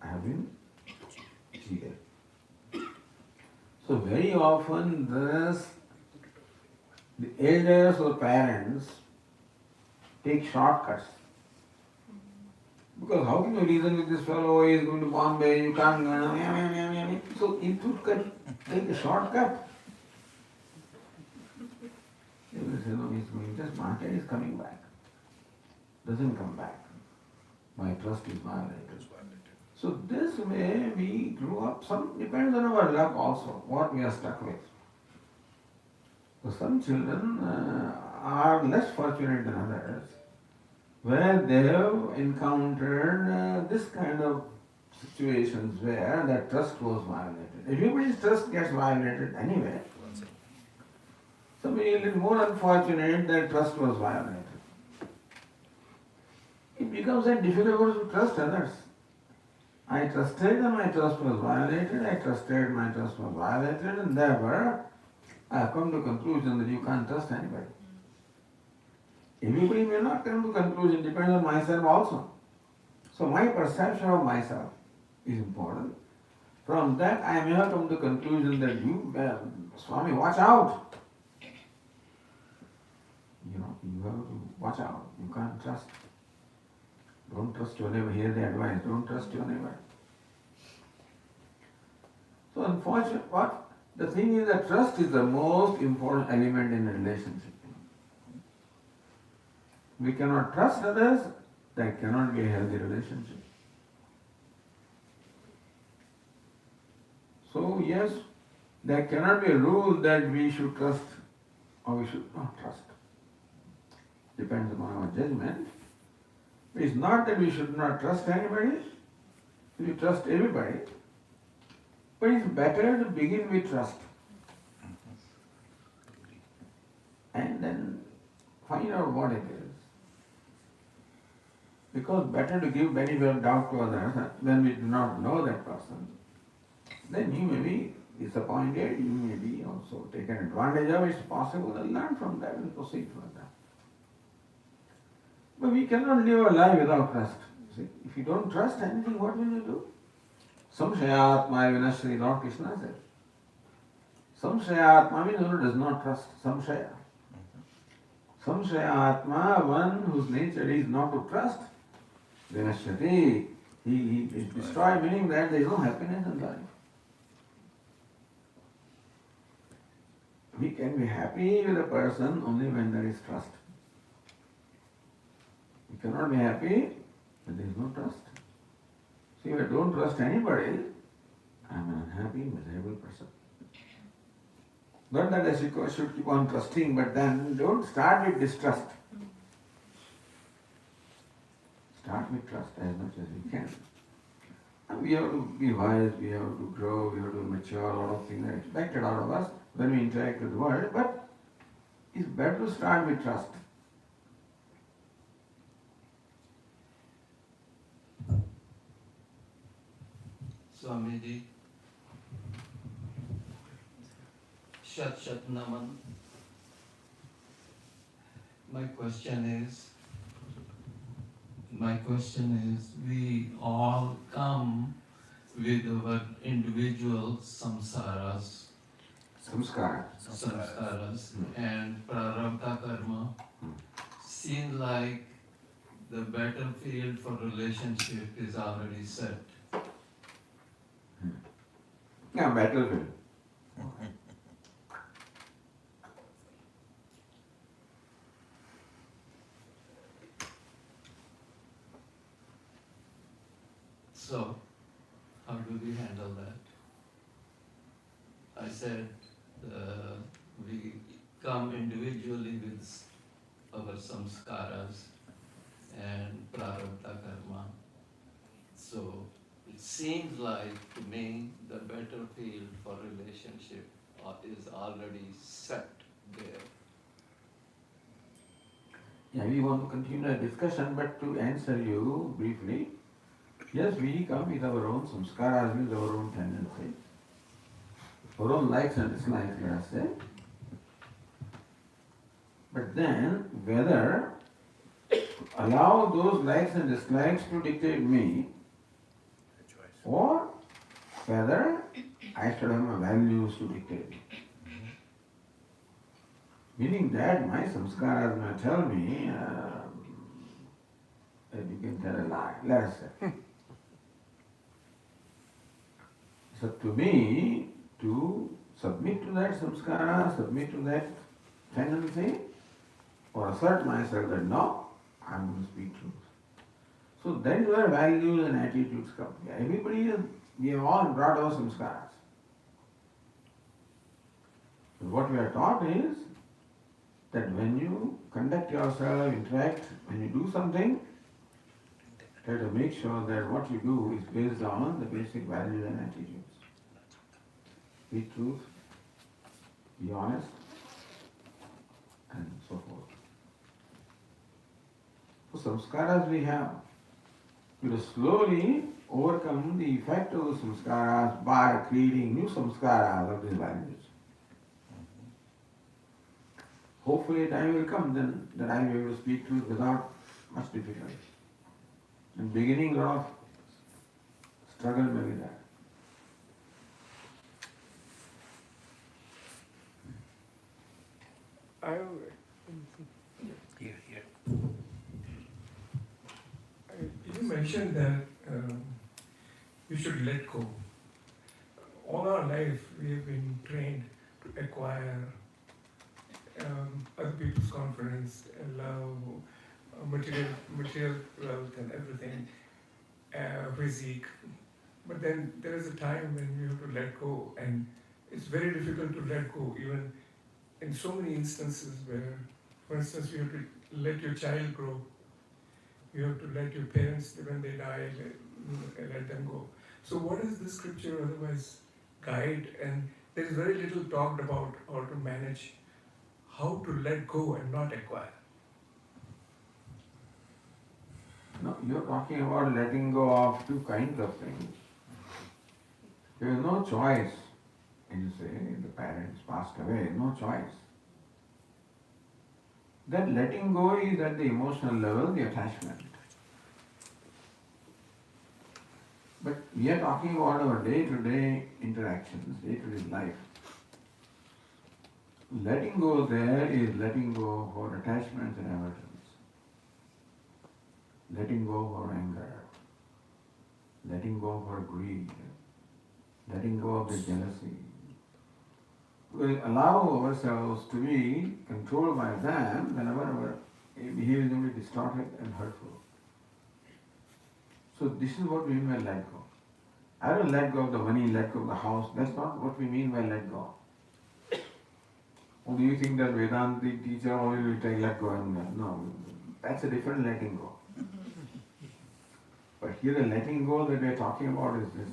I have been cheated. So very often the elders or parents take shortcuts. Because how can you reason with this fellow? He is going to Bombay, you can't go. So it would take a shortcut. They will say, no, he is going, just market is coming back. Doesn't come back. My trust is violated. So this way we grew up, some depends on our luck also, what we are stuck with. So some children are less fortunate than others, where they have encountered this kind of situations where that trust was violated. Everybody's trust gets violated anyway. Somebody a little more unfortunate, that trust was violated. It becomes then difficult to trust others. I trusted and my trust was violated, I trusted, my trust was violated, and therefore I have come to the conclusion that you can't trust anybody. Everybody may not come to conclusion, depends on myself also. So my perception of myself is important. From that I may have come to the conclusion that you, Swami, watch out. You have to watch out. You can't trust. Don't trust your neighbor. Hear the advice. Don't trust your neighbor. So unfortunately, the thing is that trust is the most important element in a relationship. We cannot trust others, there cannot be a healthy relationship. So yes, there cannot be a rule that we should trust or we should not trust. Depends upon our judgment. It's not that we should not trust anybody, we trust everybody, but it's better to begin with trust and then find out what it is. Because better to give benefit of doubt to others when we do not know that person. Then you may be disappointed, you may be also taken advantage of, it's possible, and learn from that and proceed further. But we cannot live a life without trust. See, if you don't trust anything, what will you do? Samshayatma vinashri, Lord Krishna said. Samshayatma means one who does not trust. Samshaya. Samshayatma, one whose nature is not to trust. Vinashyati. He is destroyed, meaning that there is no happiness in life. We can be happy with a person only when there is trust. We cannot be happy when there is no trust. See, if I don't trust anybody, I am an unhappy, miserable person. Not that I should keep on trusting, but then don't start with distrust. Start with trust as much as we can. And we have to be wise, we have to grow, we have to mature, a lot of things are expected out of us when we interact with the world, but it's better to start with trust. Swamiji, Shat Shat Naman. My question is, we all come with our individual samskaras and prarabdha karma. Seems like the battlefield for relationship is already set. Yeah, battlefield. So, how do we handle that? I said we samskaras and prarabdha karma. So it seems like to me the battlefield for relationship is already set there. Yeah, we want to continue the discussion, but to answer you briefly, yes, we come with our own samskaras, with our own tendencies, our own likes and dislikes, let us say. But then, whether to allow those likes and dislikes to dictate me, or whether I should have my values to dictate me. Meaning that my samskaras may tell me that you can tell a lie, let us say. It's up to me to submit to that samskara, submit to that tendency, or assert myself that no, I'm going to speak truth. So that is where values and attitudes come. Everybody, we have all brought our samskaras. So what we are taught is that when you conduct yourself, interact, when you do something, try to make sure that what you do is based on the basic values and attitudes. Be truth, be honest, and so forth. So samskaras we have. We will slowly overcome the effect of the samskaras by creating new samskaras of these values. Hopefully time will come then that I will be able to speak truth without much difficulty. In the beginning, a lot of struggle may be there. Here. You mentioned that we should let go. All our life we have been trained to acquire other people's confidence, love, material wealth and everything, physique. But then there is a time when you have to let go, and it's very difficult to let go, even in so many instances where, for instance, you have to let your child grow. You have to let your parents, when they die, let them go. So what is the scripture otherwise guide? And there is very little talked about how to manage, how to let go and not acquire. No, you're talking about letting go of two kinds of things. There is no choice. And you say the parents passed away, no choice. That letting go is at the emotional level, the attachment. But we are talking about our day-to-day interactions, day-to-day life. Letting go there is letting go for attachments and aversions. Letting go for anger. Letting go for greed. Letting go of the jealousy. We allow ourselves to be controlled by them whenever our behavior is going to be distorted and hurtful. So this is what we mean by let go. I don't let go of the money, let go of the house. That's not what we mean by let go. Or do you think that Vedanti teacher only will take let go and no, that's a different letting go. But here the letting go that we are talking about is this.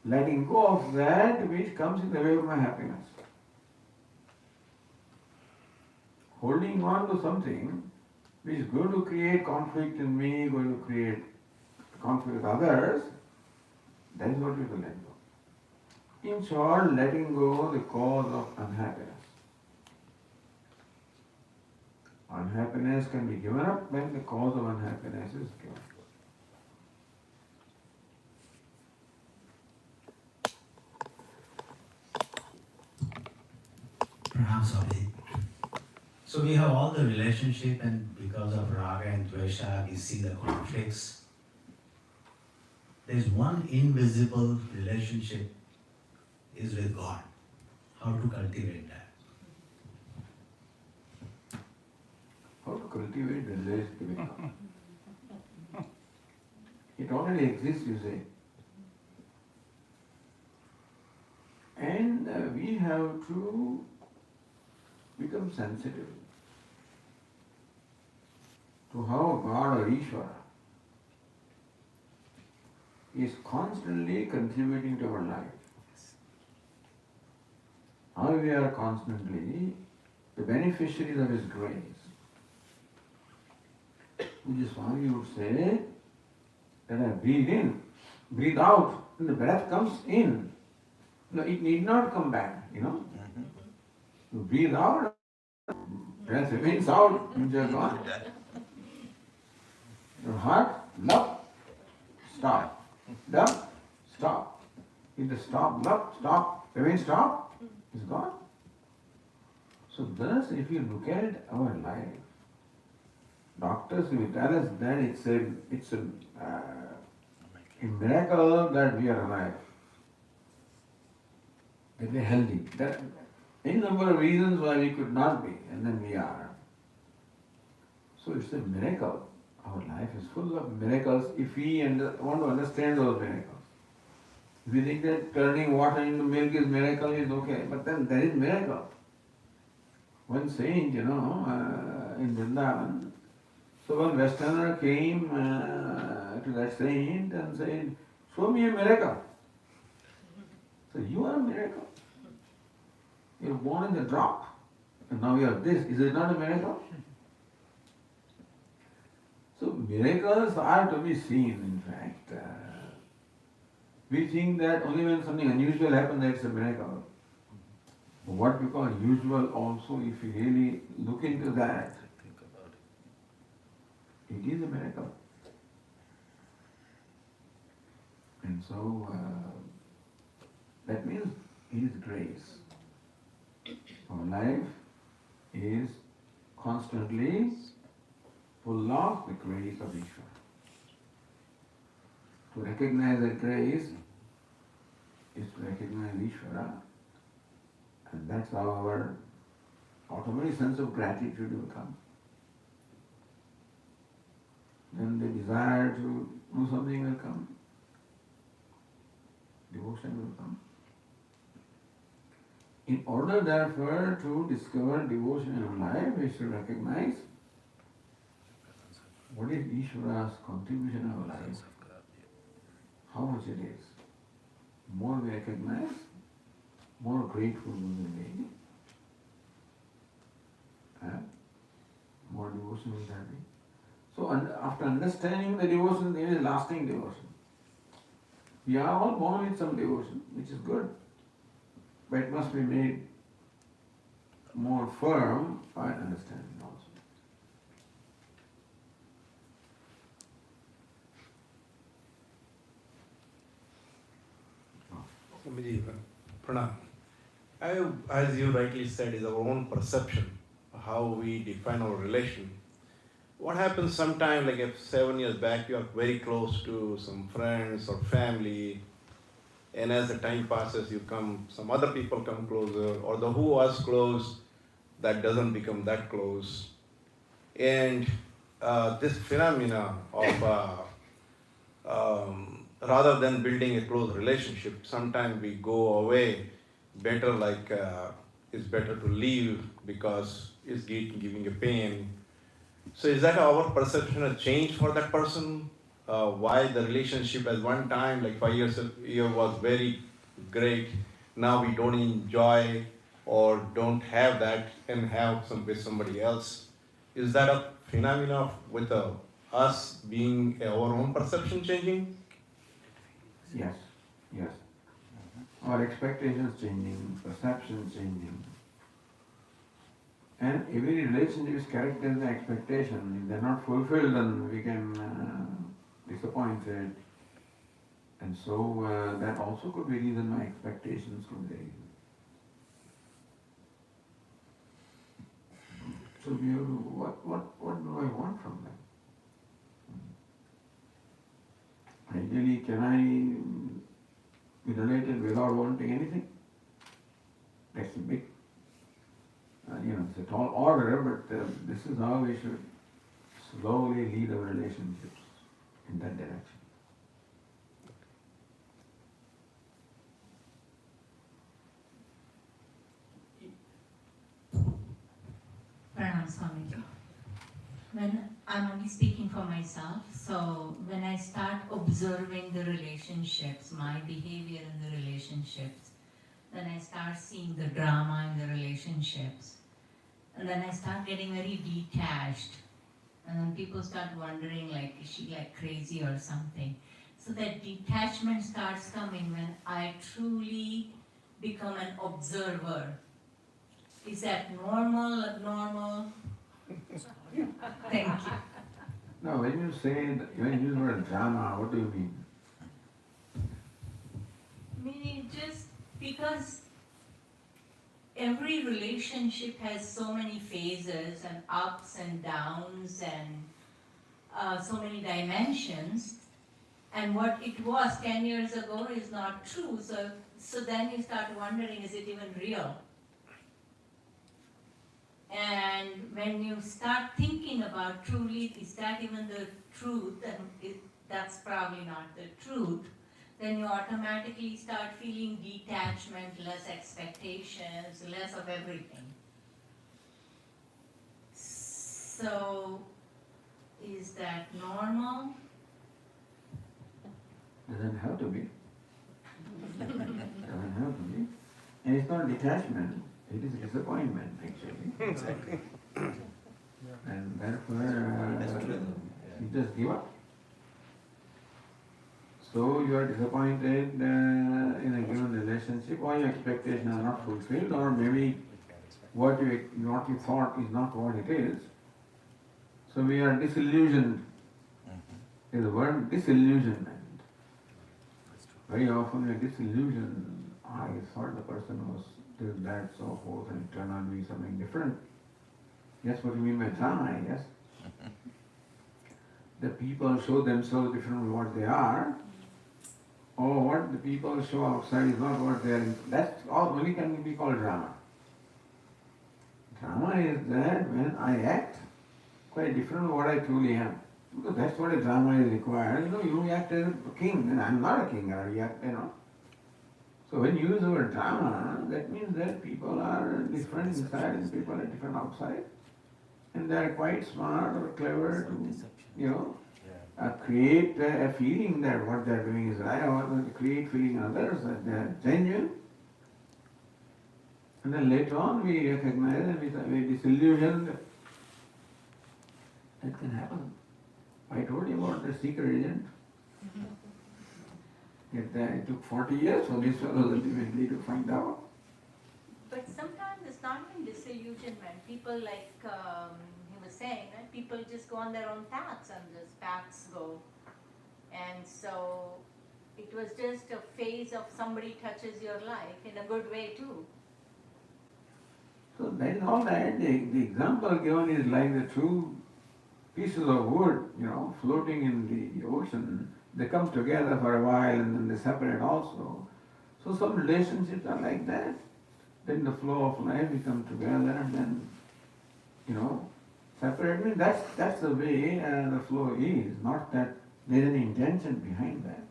Letting go of that which comes in the way of my happiness. Holding on to something which is going to create conflict in me, going to create conflict with others, that is what we will let go. In short, letting go the cause of unhappiness. Unhappiness can be given up when the cause of unhappiness is given. Swami. So we have all the relationship, and because of raga and dvesha, we see the conflicts. There is one invisible relationship is with God. How to cultivate that? How to cultivate the relationship with God? It already exists, you say. And we have to become sensitive. to how God or Ishvara is constantly contributing to our life. How we are constantly the beneficiaries of His grace. Which is why you would say that I breathe in, breathe out, and the breath comes in. No, it need not come back, You breathe out, breath remains out, and you are gone. Your heart, love, stop. Love, stop. If the stop, love, stop, remain stop, is gone. So thus, if you look at our life, doctors will tell us that it's a miracle that we are alive, that we are healthy. That any number of reasons why we could not be, and then we are. So it's a miracle. Our life is full of miracles if we want to understand those miracles. If we think that turning water into milk is miracle, is okay, but then there is miracle. One saint, in Vrindavan, so one Westerner came to that saint and said, "Show me a miracle." So you are a miracle. You were born in a drop, and now you are this. Is it not a miracle? So miracles are to be seen, in fact. We think that only when something unusual happens that's a miracle. What we call usual also, if you really look into that, it is a miracle. And so that means it is grace. Our life is constantly full of the grace of Ishvara. To recognize that grace is to recognize Ishvara, and that's how our automatic sense of gratitude will come. Then the desire to do something will come. Devotion will come. In order, therefore, to discover devotion in our life, we should recognize what is Ishvara's contribution in our life, how much it is. More we recognize, more grateful we will be, and more devotion will there be. So after understanding the devotion, there is lasting devotion. We are all born with some devotion, which is good, but it must be made more firm by understanding also. Swamiji, Pranam. As you rightly said, is our own perception, how we define our relation. What happens sometimes, like if 7 years back you are very close to some friends or family, and as the time passes, some other people come closer, or the who was close, that doesn't become that close. And this phenomena of rather than building a close relationship, sometimes we go away. Better it's better to leave because it's giving a pain. So is that our perception has changed for that person? Why the relationship at one time, like 5 years ago, was very great. Now we don't enjoy or don't have that and have some with somebody else. Is that a phenomena with us being our own perception changing? Yes. Our expectations changing, perceptions changing. And every relationship is characterized by expectation. If they are not fulfilled, then we can disappointed. And so that also could be reason why expectations could be reason. So we have to, what do I want from them? Ideally, can I be related without wanting anything? That's a big, it's a tall order, but this is how we should slowly lead our relationships in that direction. Pranam Swamiji. When I'm only speaking for myself, so when I start observing the relationships, my behavior in the relationships, then I start seeing the drama in the relationships, and then I start getting very detached, and then people start wondering like, is she like crazy or something? So that detachment starts coming when I truly become an observer. Is that normal, abnormal? Thank you. Now, when you say, when you use the word drama, what do you mean? Meaning just because every relationship has so many phases and ups and downs and so many dimensions, and what it was 10 years ago is not true, so then you start wondering, is it even real? And when you start thinking about truly, is that even the truth, and that's probably not the truth, then you automatically start feeling detachment, less expectations, less of everything. So, is that normal? Doesn't have to be. Doesn't have to be. And it's not detachment, it is disappointment actually. Exactly. And therefore, you just give up. So you are disappointed in a given relationship, or your expectations are not fulfilled, or maybe what you thought is not what it is. So we are disillusioned. Is the word disillusionment. Very often we are disillusioned. I thought the person was this, that, so forth, and it turned out to be something different. That's what you mean by drama, I guess. The people show themselves different from what they are, or what the people show outside is not what they are. That's all only can be called drama. Drama is that when I act quite different from what I truly am. Because that's what a drama is required. You act as a king, and I'm not a king, or you act, So when you use the word drama, that means that people are different inside and people are different outside. And they are quite smart or clever to, create a feeling that what they are doing is right, or to create feeling in others that they are genuine. And then later on we recognize and we disillusioned. That can happen. I told you about the secret agent. It took 40 years for these fellows ultimately to find out. But sometimes it's not even disillusionment. People like he was saying, right? People just go on their own paths and those paths go. And so it was just a phase of somebody touches your life in a good way too. So that is all that. The example given is like the two pieces of wood, floating in the ocean. They come together for a while and then they separate also. So some relationships are like that. Then the flow of life, we come together and then, separate. I mean, that's the way the flow is, not that there's any intention behind that.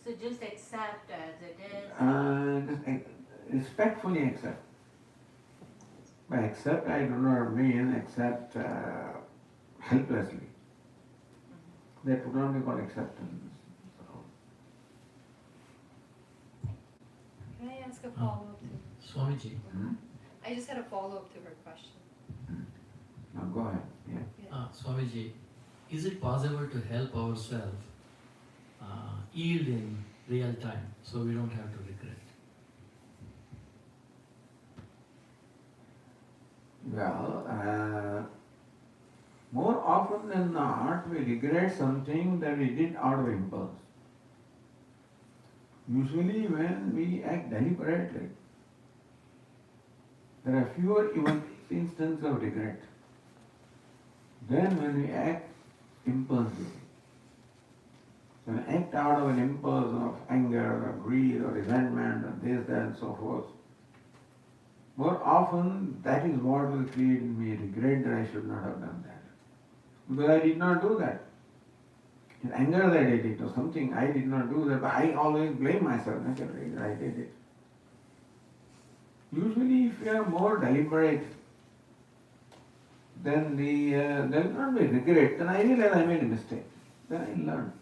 So just accept as it is. Just respectfully accept. By accept, I do not mean accept helplessly. That would not be called acceptance. Can I ask a follow-up to? Swamiji, I just had a follow-up to her question. Now go ahead. Yeah. Swamiji, is it possible to help ourselves yield in real time so we don't have to regret? Well, more often than not, we regret something that we did out of impulse. Usually when we act deliberately, there are fewer even instances of regret than when we act impulsively. So when we act out of an impulse of anger or greed or resentment or this, that and so forth, more often that is what will create in me regret that I should not have done that. Because I did not do that. In anger that I did or something, I did not do that, but I always blame myself. I did it. Usually if you are more deliberate then there will not be regret. Then I realize I made a mistake. Then I learn.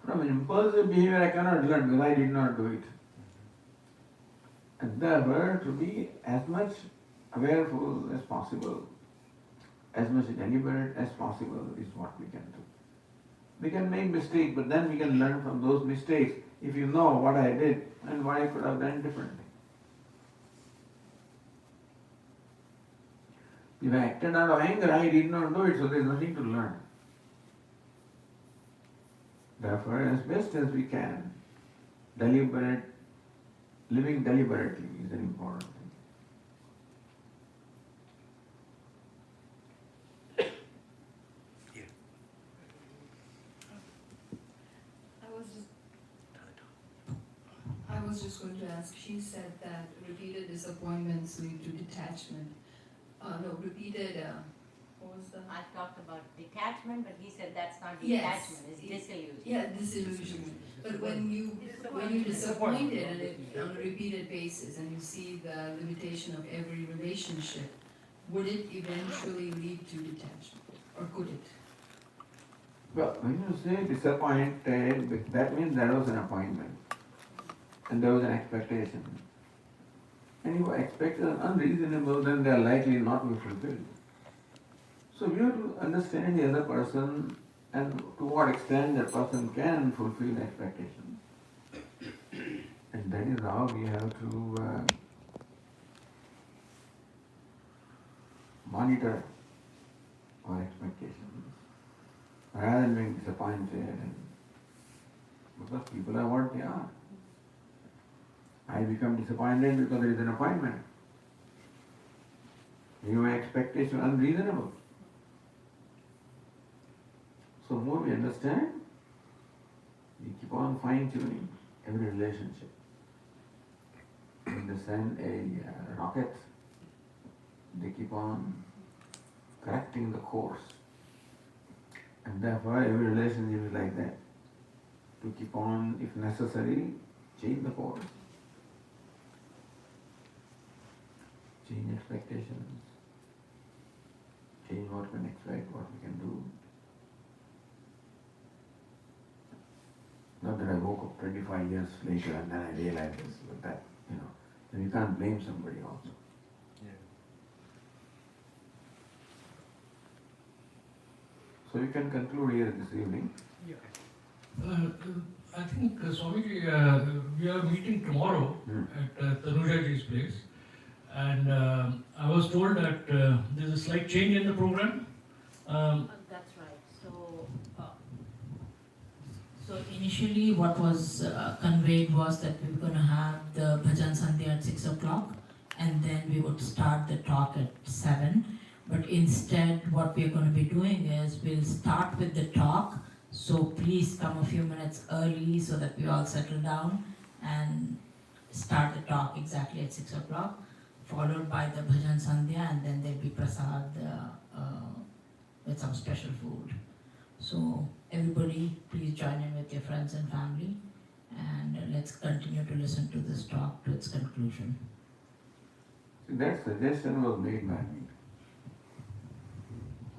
From impulsive behavior I cannot learn because I did not do it. And therefore, to be as much awareful as possible, as much deliberate as possible is what we can do. We can make mistakes, but then we can learn from those mistakes if you know what I did and what I could have done differently. If I acted out of anger, I did not do it, so there is nothing to learn. Therefore, as best as we can, living deliberately is an important thing. I was just going to ask, she said that repeated disappointments lead to detachment. Repeated, what was the? I talked about detachment, but he said that's not Yes. detachment, it's disillusion. Yeah, disillusionment. But when you're disappointed on a repeated basis and you see the limitation of every relationship, would it eventually lead to detachment, or could it? Well, when you say disappointed, that means there was an appointment and there was an expectation. And if expectations are unreasonable, then they are likely not to be fulfilled. So we have to understand the other person and to what extent that person can fulfill the expectations. And that is how we have to monitor our expectations rather than being disappointed. Because people are what they are. I become disappointed because there is an appointment. Your expectation is unreasonable. So more we understand, we keep on fine-tuning every relationship. When they send a rocket, they keep on correcting the course. And therefore every relationship is like that. To keep on, if necessary, change the course. Change expectations. Change what we can expect, what we can do. Not that I woke up 25 years later and then I realized this, but that, then you can't blame somebody also. So you can conclude here this evening. I think, Swamiji, we are meeting tomorrow at Tanujaji's place. And I was told that there's a slight change in the program. That's right. So initially what was conveyed was that we were going to have the Bhajan Sandhya at 6 o'clock and then we would start the talk at 7. But instead what we're going to be doing is we'll start with the talk. So please come a few minutes early so that we all settle down and start the talk exactly at 6 o'clock. Followed by the Bhajan Sandhya, and then there'll be prasad with some special food. So everybody, please join in with your friends and family, and let's continue to listen to this talk to its conclusion. That suggestion was made by me.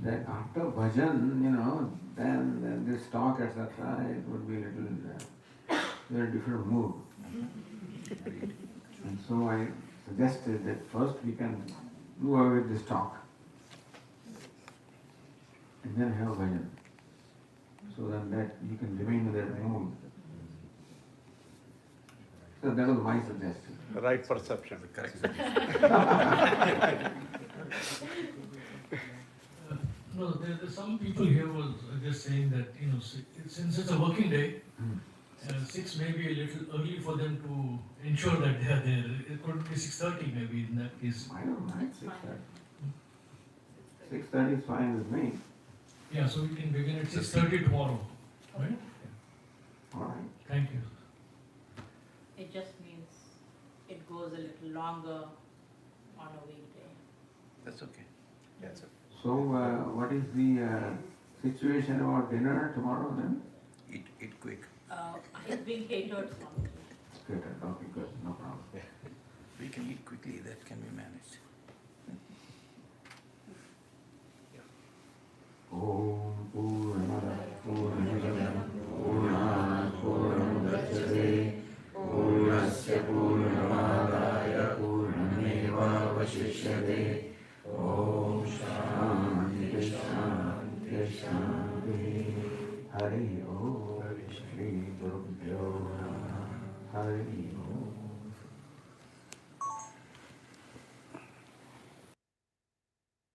That after bhajan, then this talk, etc., it would be a little very different mood. And so I suggested that first we can do away with this talk and then have bhajan, so that you can remain in that mood. So that was my suggestion. Right perception. Correct. No, there's some people here were just saying that, since it's a working day, 6 may be a little early for them to ensure that they are there. It could be 6:30 maybe in that case. I don't mind 6:30. 6:30 is fine with me. Yeah, so we can begin at 6:30 tomorrow, right? All right. Thank you. It just means it goes a little longer on a weekday. That's okay. That's okay. So what is the situation about dinner tomorrow then? Eat quick. It's being catered from. Good, okay, good, no problem. We can eat quickly, that can be managed. Hari Om. Shri Gurubhyo Namaha. Hari Om.